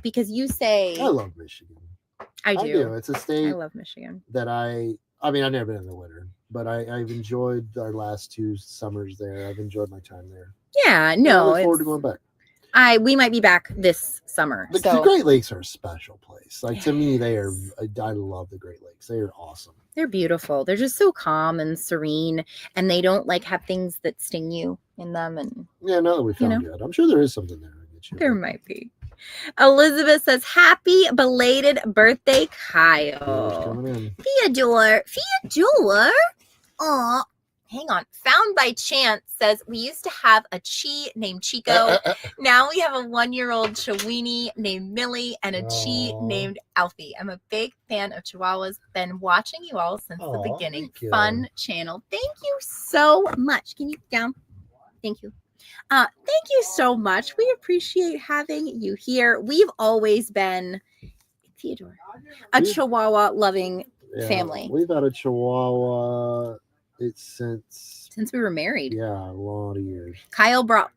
because you say... I love Michigan. I do. It's a state I love Michigan. That I mean, I've never been in the winter, but I've enjoyed our last 2 summers there. I've enjoyed my time there. Yeah, no. I look forward to going back. We might be back this summer. The Great Lakes are a special place. Like, to me, they are. I love the Great Lakes. They are awesome. They're beautiful. They're just so calm and serene, and they don't have things that sting you in them. And yeah, now that we found it, I'm sure there is something there. There might be. Elizabeth says, happy belated birthday, Kyle. Theodore. Aw. Hang on. Found by Chance says, we used to have a Chi named Chico. Now we have a 1-year-old Chiweenie named Millie and a Chi named Alfie. I'm a big fan of Chihuahuas. Been watching you all since the beginning. Fun channel. Thank you so much. Can you down? Thank you. Thank you so much. We appreciate having you here. We've always been, Theodore, a Chihuahua loving family. We've had a Chihuahua since we were married. Yeah, a lot of years. Kyle brought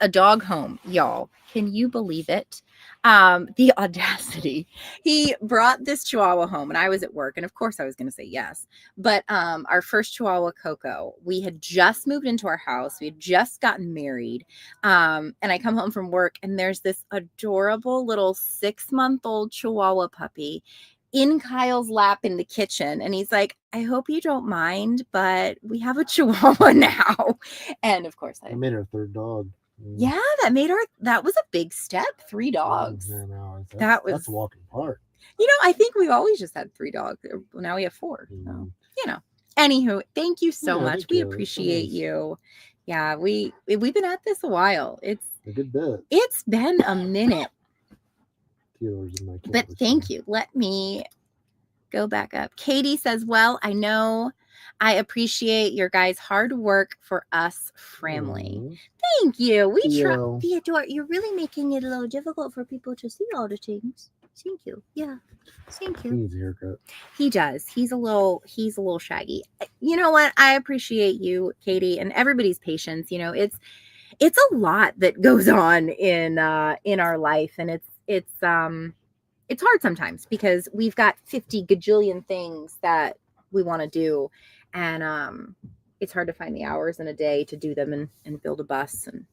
a dog home, y'all. Can you believe it? The audacity. He brought this Chihuahua home, and I was at work, and of course I was going to say yes. But our first Chihuahua, Coco, we had just moved into our house. We had just gotten married. And I come home from work, and there's this adorable little 6-month-old Chihuahua puppy in Kyle's lap in the kitchen. And he's like, I hope you don't mind, but we have a Chihuahua now. And of course, I made our 3rd dog. Yeah, that was a big step. 3 dogs. That's a walk in the park. I think we've always just had 3 dogs. Well, now we have 4. So, Anywho, thank you so much. We appreciate you. Yeah, we've been at this a while. It's a good bit. It's been a minute. But thank you. Let me go back up. Katie says, well, I know I appreciate your guys' hard work for us, FRamily. Thank you. We try. Theodore, you're really making it a little difficult for people to see all the things. Thank you. Yeah. Thank you. He needs a haircut. He does. He's a little shaggy. You know what? I appreciate you, Katie, and everybody's patience. It's a lot that goes on in our life, and it's hard sometimes because we've got 50 gajillion things that we want to do, and it's hard to find the hours in a day to do them and build a bus and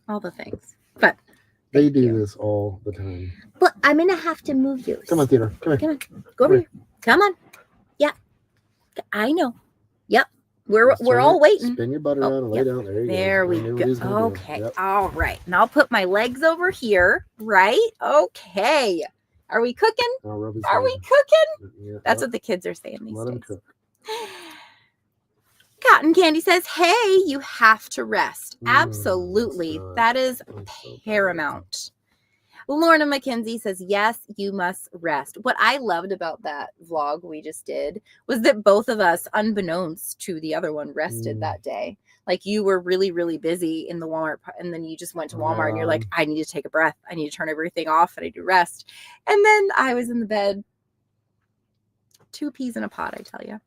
all the things. But they do this all the time. But I'm gonna have to move you. Come on, Theodore. Come here. Go over here. Come on. Yeah, I know. Yep. We're all waiting. Spin your butt around and lay down. There you go. There we go. Okay. Yep. All right. And I'll put my legs over here. Right. Okay. Are we cooking? Are we cooking? Yeah, that's what the kids are saying these days. Let them cook. Cotton Candy says, hey, you have to rest. Absolutely. That is paramount. Lorna McKenzie says, yes, you must rest. What I loved about that vlog we just did was that both of us, unbeknownst to the other one, rested that day. Like, you were really, really busy in the Walmart, and then you just went to Walmart and you're like, I need to take a breath. I need to turn everything off and I need to rest. And then I was in the bed, 2 peas in a pod, I tell you.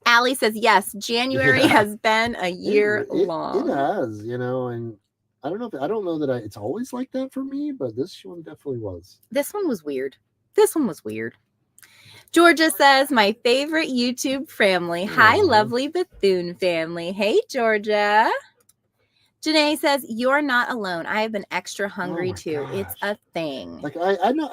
Allie says, yes, January has been a year long. It has, and I don't know that it's always like that for me, but this one definitely was. This one was weird. Georgia says, my favorite YouTube family. Hi, lovely Bethune family. Hey, Georgia. Janae says, you're not alone. I have been extra hungry too. Gosh. It's a thing. Like I know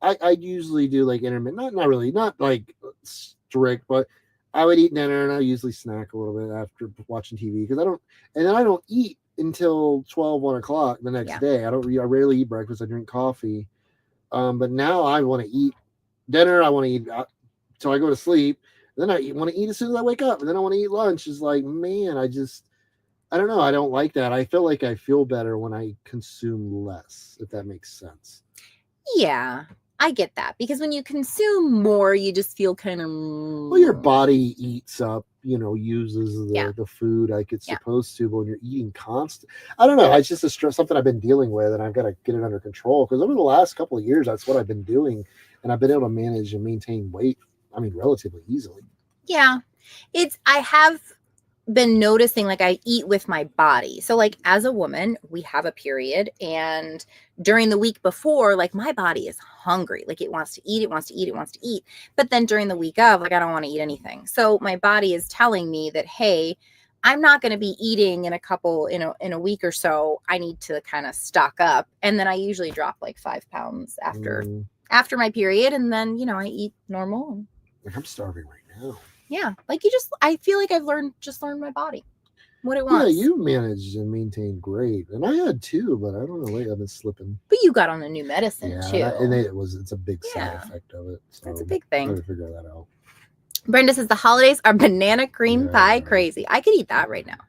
I usually do like intermittent, not like strict, but I would eat dinner and I usually snack a little bit after watching TV because I don't eat until 1 o'clock the next day. I rarely eat breakfast. I drink coffee. But now I want to eat dinner. I want to eat till I go to sleep. Then I want to eat as soon as I wake up. And then I want to eat lunch. It's like, man, I don't know. I don't like that. I feel like I feel better when I consume less, if that makes sense. Yeah. I get that, because when you consume more, you just feel kind of. Well, your body eats up, uses the food like it's supposed to. But when you're eating constant, I don't know. It's just something I've been dealing with, and I've got to get it under control. Because over the last couple of years, that's what I've been doing, and I've been able to manage and maintain weight. I mean, relatively easily. Yeah, I have been noticing, like, I eat with my body. So, like, as a woman, we have a period, and during the week before, like, my body is hungry. Like, it wants to eat, it wants to eat, it wants to eat. But then during the week of, like, I don't want to eat anything. So my body is telling me that, hey, I'm not going to be eating in a week or so. I need to kind of stock up. And then I usually drop like 5 pounds after my period. And then, I eat normal. I'm starving right now. Yeah, like I feel like I've learned my body, what it wants. Yeah, you managed and maintained great, and I had too, but I don't know, I've been slipping. But you got on a new medicine too, and it's a big side effect of it. So that's a big thing. I gotta figure that out. Brenda says the holidays are banana cream pie crazy. I could eat that right now.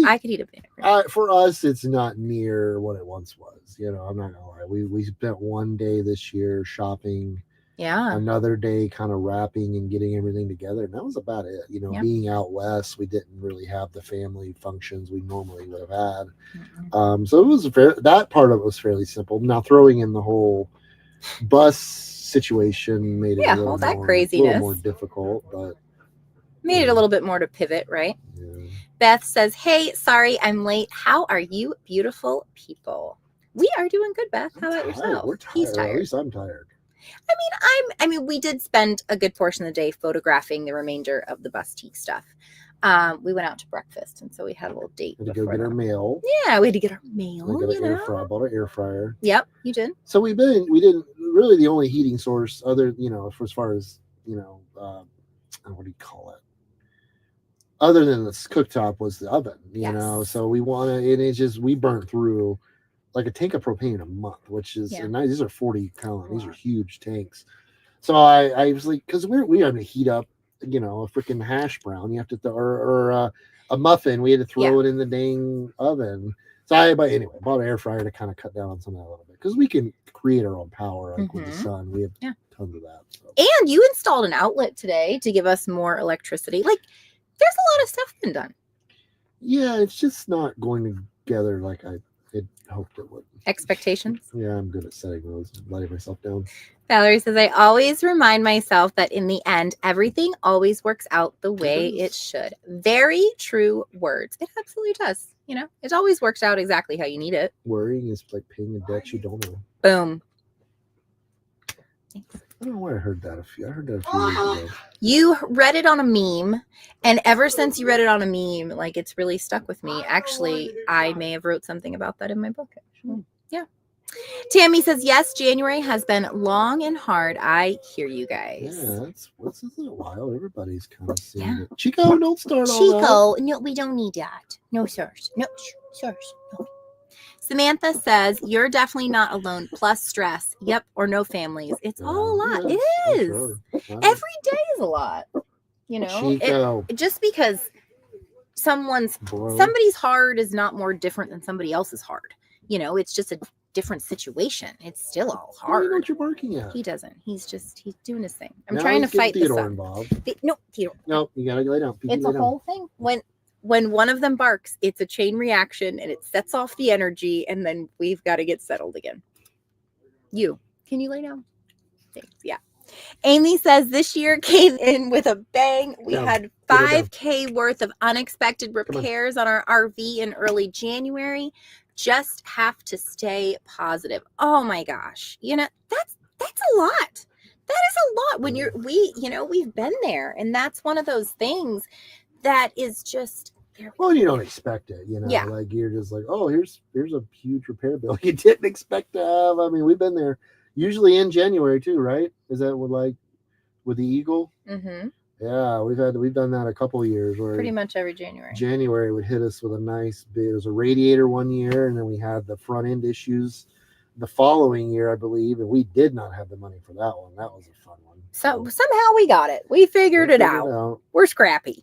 I could eat a banana cream pie. For us, it's not near what it once was. I'm not gonna lie. We spent one day this year shopping. Yeah. Another day kind of wrapping and getting everything together. And that was about it. Being out west, we didn't really have the family functions we normally would have had. Mm-hmm. So it was that part of it was fairly simple. Now throwing in the whole bus situation made it a little more difficult, but made it a little bit more to pivot, right? Yeah. Beth says, hey, sorry, I'm late. How are you, beautiful people? We are doing good, Beth. How about yourself? We're tired. He's tired. At least I'm tired. I mean, we did spend a good portion of the day photographing the remainder of the Bustique stuff. We went out to breakfast, and so we had a little date. We had to go get our mail. Yeah, we had to get our mail. I bought an air fryer. Yep, you did. So we didn't really, the only heating source other, as far as, what do you call it? Other than the cooktop was the oven, so we we burnt through like a tank of propane a month, which is these are 40 gallon. These are huge tanks. So I was like, because we had to heat up, a freaking hash brown. You have to or a muffin. We had to throw it in the dang oven. So bought an air fryer to kind of cut down on some of that a little bit, because we can create our own power with the sun. We have tons of that. So. And you installed an outlet today to give us more electricity. Like, there's a lot of stuff been done. Yeah, it's just not going together like I hoped it would. Expectations? Yeah, I'm good at setting those and letting myself down. Valerie says, I always remind myself that in the end, everything always works out the way it should. Very true words. It absolutely does. It always works out exactly how you need it. Worrying is like paying a debt you don't know. Boom. Thanks. I don't know where I heard that. I heard that a few years ago. You read it on a meme, and ever since you read it on a meme, like, it's really stuck with me. Actually, I may have wrote something about that in my book. Actually. Yeah. Tammy says, yes, January has been long and hard. I hear you guys. Yeah, it's a while. Everybody's kind of seeing it. Chico, don't start all that. Chico, no, we don't need that. No, sirs. No, sirs. No. Samantha says, you're definitely not alone, plus stress. Yep, or no families. It's all a lot. It is. Sure. Every day is a lot. Chico. Just because somebody's hard is not more different than somebody else's hard. It's just a different situation. It's still all hard. I don't know what you're barking at. He doesn't. He's doing his thing. I'm trying to fight this up. No, Theodore. No, you gotta lay down. It's a whole thing. When one of them barks, it's a chain reaction, and it sets off the energy, and then we've got to get settled again. Can you lay down? Thanks. Yeah. Amy says this year came in with a bang. We had $5,000 worth of unexpected repairs on our RV in early January. Just have to stay positive. Oh my gosh. That's a lot. That is a lot when we've been there, and that's one of those things that is just. Well, you don't expect it, like you're just like, oh, here's a huge repair bill you didn't expect to have. I mean, we've been there usually in January too, right? Is that with the Eagle? Mm-hmm. Yeah, we've done that a couple of years where pretty much every January. January would hit us with a nice bit. It was a radiator one year, and then we had the front end issues the following year, I believe, and we did not have the money for that one. That was a fun one. So somehow we got it. We figured it out. We're scrappy.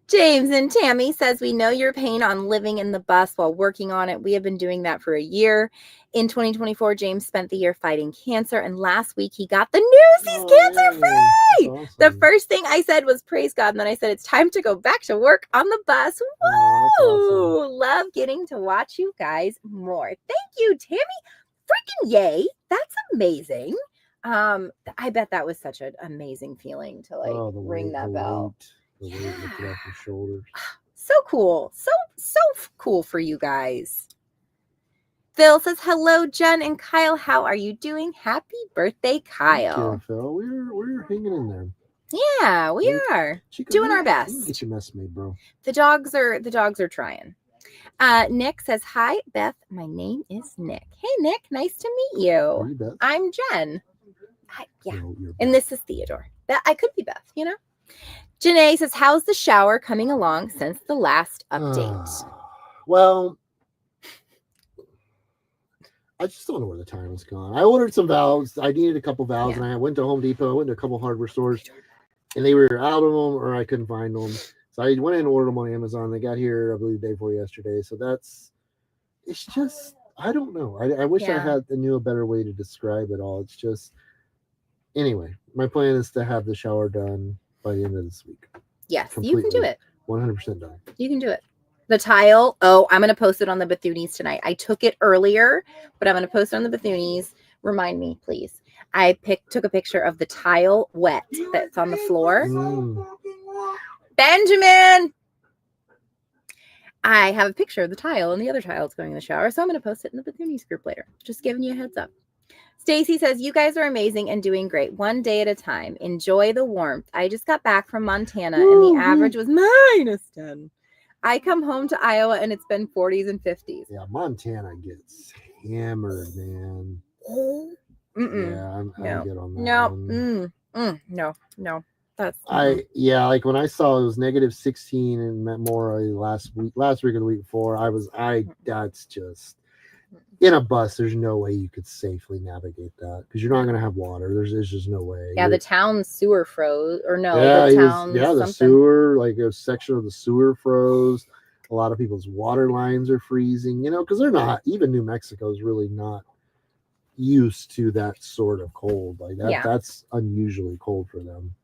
James and Tammy says, we know your pain on living in the bus while working on it. We have been doing that for a year. In 2024, James spent the year fighting cancer, and last week he got the news he's cancer-free. Awesome. The first thing I said was praise God, and then I said it's time to go back to work on the bus. Woo! Awesome. Love getting to watch you guys more. Thank you, Tammy. Freaking yay. That's amazing. I bet that was such an amazing feeling to ring that bell. The weight lifted off your shoulders. So cool. So cool for you guys. Phil says, hello, Jen and Kyle. How are you doing? Happy birthday, Kyle. Thank you, Phil. We're hanging in there. Yeah, we are. Doing our best. Get your mess made, bro. The dogs are trying. Nick says, hi, Beth. My name is Nick. Hey, Nick. Nice to meet you. Are you Beth? I'm Jen. Yeah. No, And this is Theodore. I could be Beth, you know? Janae says, how's the shower coming along since the last update? Well, I just don't know where the time has gone. I ordered some valves. I needed a couple valves, and I went to Home Depot. I went to a couple hardware stores, and they were out of them, or I couldn't find them. So I went in and ordered them on Amazon. They got here, I believe, the day before yesterday. So it's just, I don't know. I wish I knew a better way to describe it all. It's just, anyway, my plan is to have the shower done by the end of this week. Yes, completely. You can do it. 100% done. You can do it. The tile, I'm going to post it on the Bethunes tonight. I took it earlier, but I'm going to post it on the Bethunes. Remind me, please. I took a picture of the tile wet that's on the floor. Benjamin! I have a picture of the tile, and the other tile is going in the shower, so I'm going to post it in the Bethunes group later. Just giving you a heads up. Stacy says, you guys are amazing and doing great. One day at a time. Enjoy the warmth. I just got back from Montana, and the average was -10. I come home to Iowa, and it's been 40s and 50s. Yeah, Montana gets hammered, man. Yeah, I'm good on that. No. That's like when I saw it was -16 in Memorial last week or the week before, that's just, in a bus, there's no way you could safely navigate that because you're not going to have water. There's just no way. Yeah, the town's sewer froze, or no, the sewer, like a section of the sewer froze. A lot of people's water lines are freezing, because they're not, even New Mexico is really not used to that sort of cold. Like that, that's unusually cold for them.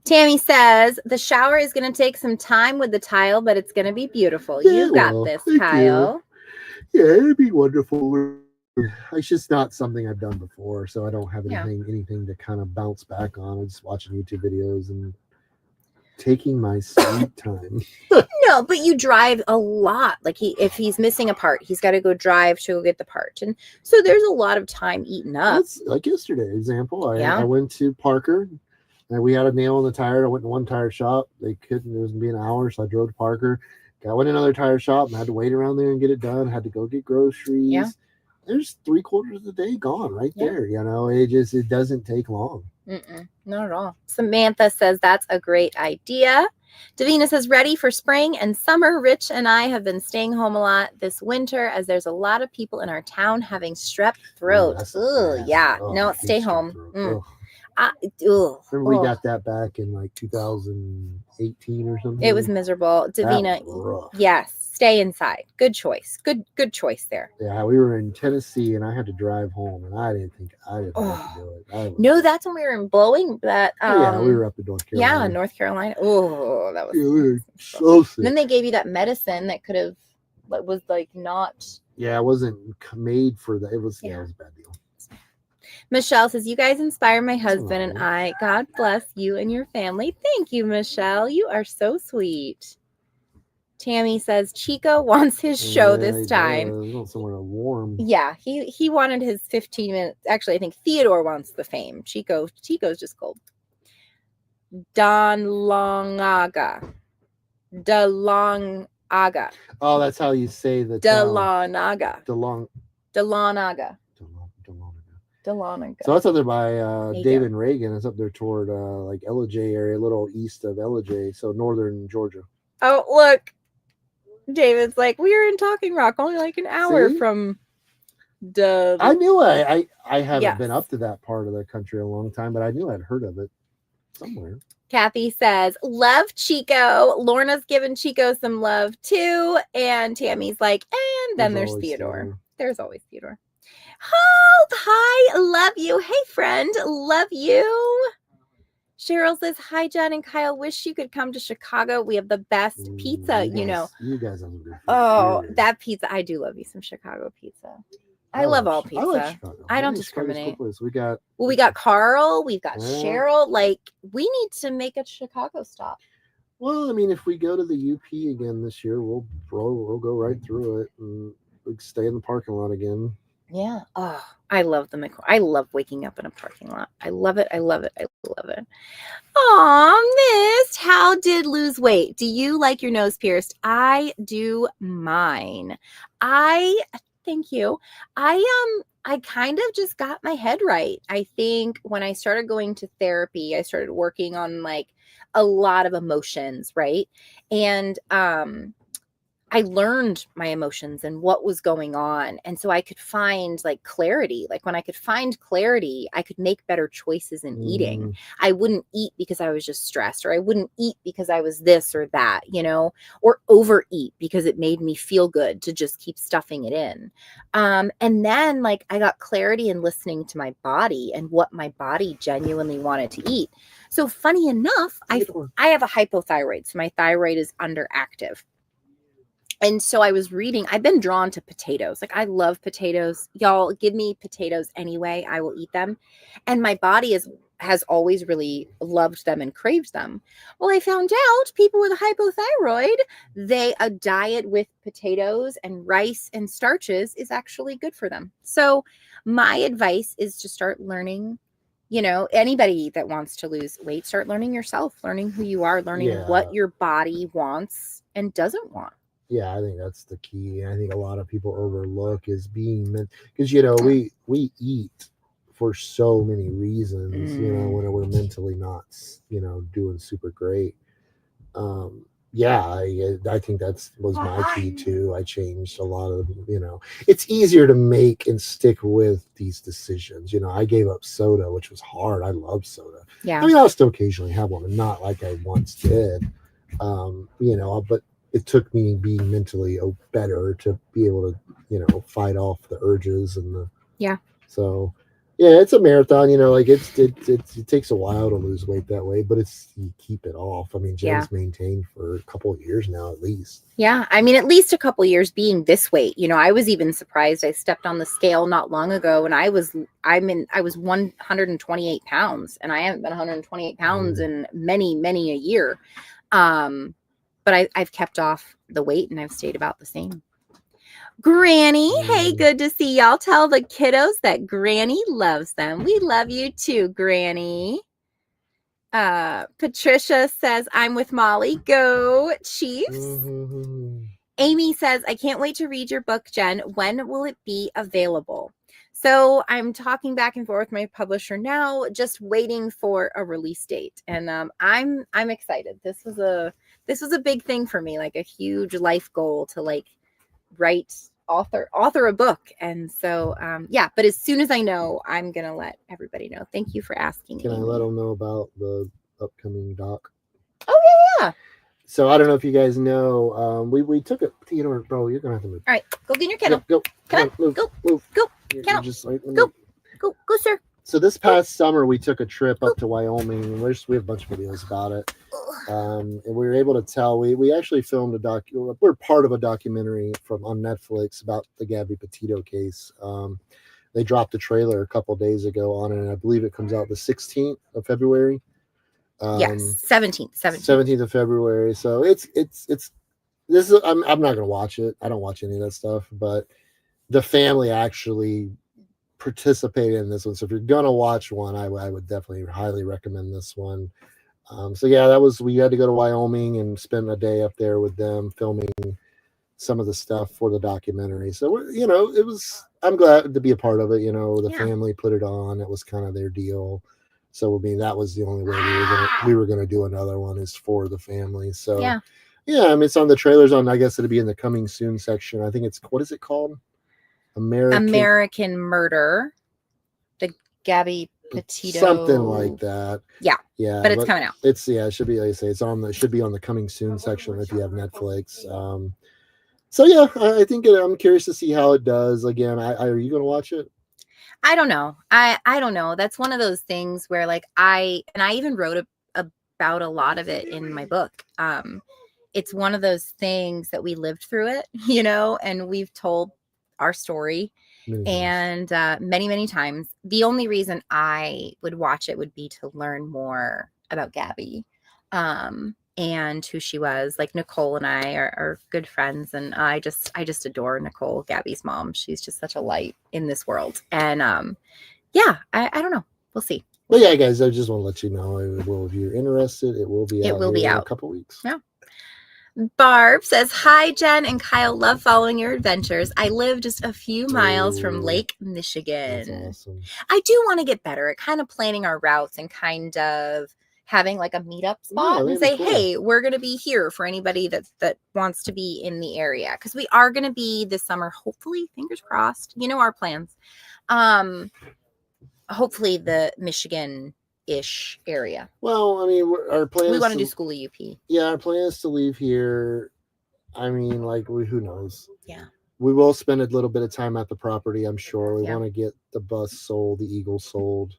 Tammy says, the shower is going to take some time with the tile, but it's going to be beautiful. You got this, Kyle. Yeah, it'd be wonderful. It's just not something I've done before, so I don't have anything to kind of bounce back on. I'm just watching YouTube videos and taking my sweet time. No, but you drive a lot. Like if he's missing a part, he's got to go drive to go get the part, and so there's a lot of time eaten up. That's like yesterday example. I went to Parker, and we had a nail in the tire. I went to one tire shop. It was gonna be an hour, so I drove to Parker. I went to another tire shop and had to wait around there and get it done. Had to go get groceries. Yeah. There's 3/4 of the day gone right there. It doesn't take long. Not at all. Samantha says that's a great idea. Davina says, ready for spring and summer. Rich and I have been staying home a lot this winter as there's a lot of people in our town having strep throat. Stay home. Remember we got that back in like 2018 or something. It was miserable. Davina, yes, stay inside. Good choice. Good choice there. Yeah, we were in Tennessee and I had to drive home, and I didn't have to do it. No, that's when we were in Blowing. We were up in North Carolina. Yeah, North Carolina. Oh, that was we were so sick. And then they gave you that medicine that was like not. Yeah, it wasn't made for that. It was it was a bad deal. Michelle says, you guys inspire my husband and I. God bless you and your family. Thank you, Michelle. You are so sweet. Tammy says, Chico wants his show this time. Somewhere warm. Yeah, he wanted his 15 minutes. Actually, I think Theodore wants the fame. Chico's just cold. DeLongaga. Oh, that's how you say the DeLongaga. DeLongaga. Dahlonega. So that's up there by David and Reagan. It's up there toward like Ellijay area, a little east of Ellijay, so northern Georgia. Oh, look. David's like, we are in Talking Rock, only like an hour from I knew I haven't been up to that part of the country in a long time, but I knew I'd heard of it somewhere. Kathy says, love Chico. Lorna's giving Chico some love too. And Tammy's like, and then there's Theodore. There's always Theodore. Oh, hi. Love you. Hey, friend. Love you. Cheryl says, hi, Jen and Kyle. Wish you could come to Chicago. We have the best pizza, you know. You guys have a good food. Oh, that pizza. I do love you some Chicago pizza. I love all pizza. I like Chicago. I don't discriminate. We got Carl. We've got Cheryl. Like, we need to make a Chicago stop. Well, I mean, if we go to the UP again this year, we'll go right through it and stay in the parking lot again. Yeah. Oh, I love I love waking up in a parking lot. I love it. I love it. I love it. Aw, Mist, how did lose weight? Do you like your nose pierced? I do mine. Thank you. I kind of just got my head right. I think when I started going to therapy, I started working on like a lot of emotions, right? And I learned my emotions and what was going on. And so I could find like clarity. Like when I could find clarity, I could make better choices in eating. I wouldn't eat because I was just stressed, or I wouldn't eat because I was this or that, you know, or overeat because it made me feel good to just keep stuffing it in. And then like I got clarity in listening to my body and what my body genuinely wanted to eat. So funny enough, I have a hypothyroid. So my thyroid is underactive. And so I was reading, I've been drawn to potatoes. Like I love potatoes. Y'all give me potatoes anyway. I will eat them. And my body has always really loved them and craved them. Well, I found out people with hypothyroid, a diet with potatoes and rice and starches is actually good for them. So my advice is to start learning, you know, anybody that wants to lose weight, start learning yourself, learning who you are, learning what your body wants and doesn't want. Yeah, I think that's the key. I think a lot of people overlook is being because you know we eat for so many reasons. You know, when we're mentally not, you know, doing super great. I think that was my key too. I changed a lot of, you know, it's easier to make and stick with these decisions. You know, I gave up soda, which was hard. I love soda. Yeah, I mean, I'll still occasionally have one, but not like I once did. You know, but it took me being mentally better to be able to, you know, fight off the urges and so yeah, it's a marathon, you know, like it takes a while to lose weight that way, but you keep it off. I mean, Jen's maintained for a couple of years now, at least. Yeah. I mean, at least a couple of years being this weight, you know, I was even surprised. I stepped on the scale not long ago and I was 128 pounds and I haven't been 128 pounds in many a year. But I've kept off the weight and I've stayed about the same. Granny, hey, good to see y'all. Tell the kiddos that Granny loves them. We love you too, Granny. Patricia says, I'm with Molly. Go, Chiefs. Amy says, I can't wait to read your book, Jen. When will it be available? So I'm talking back and forth with my publisher now, just waiting for a release date. And I'm excited. This was a big thing for me, like a huge life goal to like author a book. And so but as soon as I know, I'm gonna let everybody know. Thank you for asking. Can Amy. I let them know about the upcoming doc? Oh yeah. So I don't know if you guys know, we took it, you know, bro, you're gonna have to move. All right, go get in your kennel. Go, come on, move, go. You're just like, go, sir. So this past summer, we took a trip up to Wyoming, and we have a bunch of videos about it. And we were able to tell, we actually filmed we're part of a documentary on Netflix about the Gabby Petito case. They dropped a trailer a couple days ago on it, and I believe it comes out the 16th of February. Yes, 17th of February. So it's I'm not going to watch it. I don't watch any of that stuff, but the family actually participated in this one. So if you're going to watch one, I would definitely highly recommend this one. So yeah, we had to go to Wyoming and spend a day up there with them filming some of the stuff for the documentary. So, you know, I'm glad to be a part of it. You know, the family put it on. It was kind of their deal. So, I mean, that was the only way we were going to do another one is for the family. So, yeah, I mean, it's on the trailers I guess it'll be in the coming soon section. I think what is it called? American Murder. The Gabby Petito. Something like that. Yeah. Yeah. But it's coming out. It should be, like I say, it should be on the coming soon section if you have Netflix. So yeah, I think I'm curious to see how it does. Again, are you going to watch it? I don't know. I don't know. That's one of those things where like I even wrote about a lot of it in my book. It's one of those things that we lived through it, and we've told our story many times. The only reason I would watch it would be to learn more about Gabby. And who she was. Like Nicole and I are good friends, and I just adore Nicole, Gabby's mom. She's just such a light in this world. And yeah, I don't know. We'll see. But yeah, guys, I just want to let you know, if you're interested, it will be out in a couple weeks. Yeah. Barb says, hi, Jen and Kyle. Love following your adventures. I live just a few miles from Lake Michigan. That's awesome. I do want to get better at kind of planning our routes and kind of having like a meetup spot and say, hey, we're going to be here for anybody that wants to be in the area. Because we are going to be this summer, hopefully, fingers crossed, our plans. Hopefully the Michigan-ish area. Well, I mean, our plan. We want to do school at UP. Yeah, our plan is to leave here. I mean, like, who knows? Yeah. We will spend a little bit of time at the property, I'm sure. We want to get the bus sold, the Eagle sold.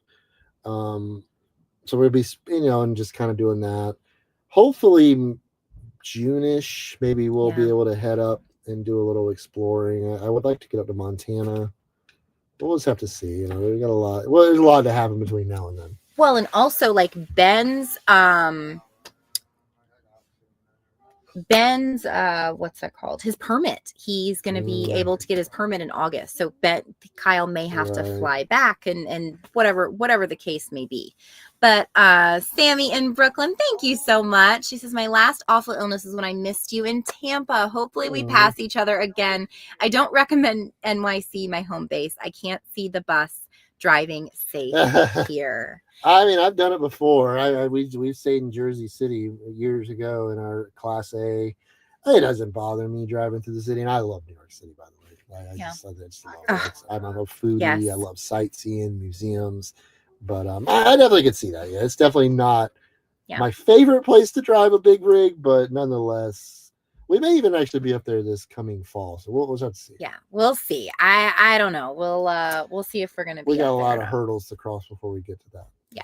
So we'll be, and just kind of doing that. Hopefully, June-ish, maybe we'll be able to head up and do a little exploring. I would like to get up to Montana. We'll just have to see. We got a lot. Well, there's a lot to happen between now and then. Well, and also like Ben's what's that called? His permit. He's going to be able to get his permit in August. So Kyle may have to fly back and whatever the case may be. But Sammy in Brooklyn, thank you so much. She says, my last awful illness is when I missed you in Tampa. Hopefully we pass each other again. I don't recommend NYC, my home base. I can't see the bus driving safe here. I mean, I've done it before. We've stayed in Jersey City years ago in our Class A. It doesn't bother me driving through the city, and I love New York City, by the way. I just love it. I'm a foodie. Yes. I love sightseeing, museums, but I definitely could see that. Yeah, it's definitely not my favorite place to drive a big rig, but nonetheless, we may even actually be up there this coming fall. So we'll have to see. Yeah, we'll see. I don't know. We'll see if we're gonna be. We got a lot of hurdles to cross before we get to that. Yeah.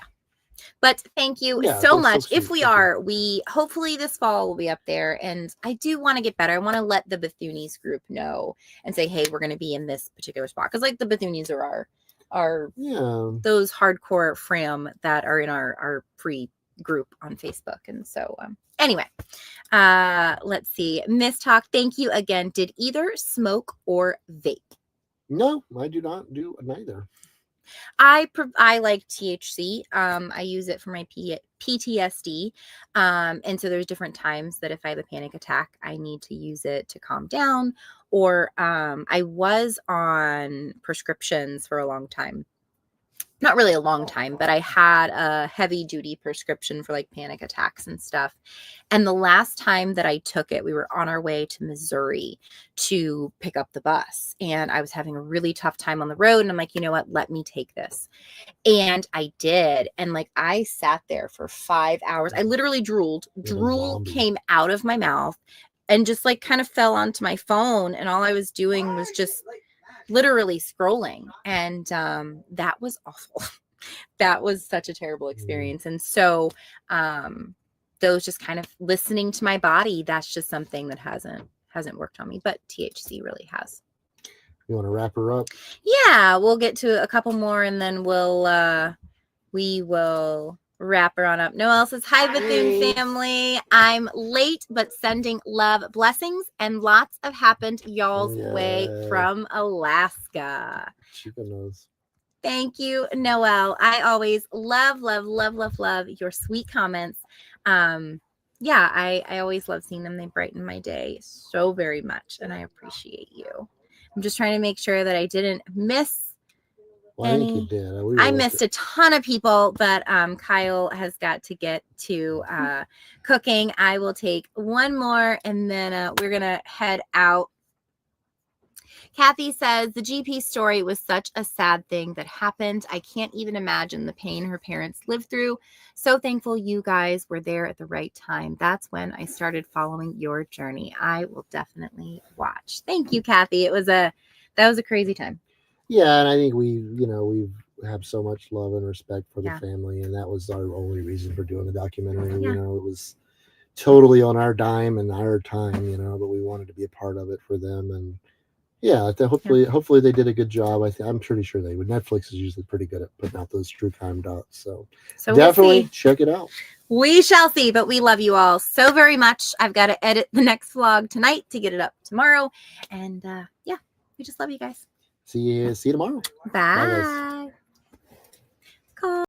But thank you so much. So if we are, hopefully this fall will be up there. And I do want to get better. I want to let the Bethunes group know and say, hey, we're going to be in this particular spot. Because like the Bethunes are those hardcore Fram that are in our free group on Facebook. And so anyway, let's see. Miss Talk, thank you again. Did either smoke or vape? No, I do not do neither. I like THC. I use it for my PTSD. And so there's different times that if I have a panic attack, I need to use it to calm down. Or I was on prescriptions for a long time. Not really a long time, but I had a heavy duty prescription for like panic attacks and stuff. And the last time that I took it, we were on our way to Missouri to pick up the bus. And I was having a really tough time on the road. And I'm like, you know what? Let me take this. And I did. And like, I sat there for 5 hours. I literally drooled. Drool came out of my mouth and just like kind of fell onto my phone. And all I was doing was just literally scrolling. And that was awful. That was such a terrible experience. And so those just kind of listening to my body, that's just something that hasn't worked on me, but THC really has. You want to wrap her up? Yeah, we'll get to a couple more and then we will wrap her on up. Noelle says, hi, Bethoon family. I'm late, but sending love, blessings, and lots of happened y'all's way from Alaska. She knows. Thank you, Noelle. I always love your sweet comments. I always love seeing them. They brighten my day so very much, and I appreciate you. I'm just trying to make sure that I didn't miss I think you did. I missed a ton of people, but Kyle has got to get to cooking. I will take one more, and then we're going to head out. Kathy says the GP story was such a sad thing that happened. I can't even imagine the pain her parents lived through. So thankful you guys were there at the right time. That's when I started following your journey. I will definitely watch. Thank you, Kathy. That was a crazy time. Yeah, and I think we have so much love and respect for the Yeah. family, and that was our only reason for doing the documentary. Yeah. It was totally on our dime and our time, but we wanted to be a part of it for them. And yeah, hopefully they did a good job. I'm pretty sure they would. Netflix is usually pretty good at putting out those true crime docs, so definitely check it out. We shall see, but we love you all so very much. I've got to edit the next vlog tonight to get it up tomorrow, and yeah, we just love you guys. See you tomorrow. Bye. Bye, guys. Cool.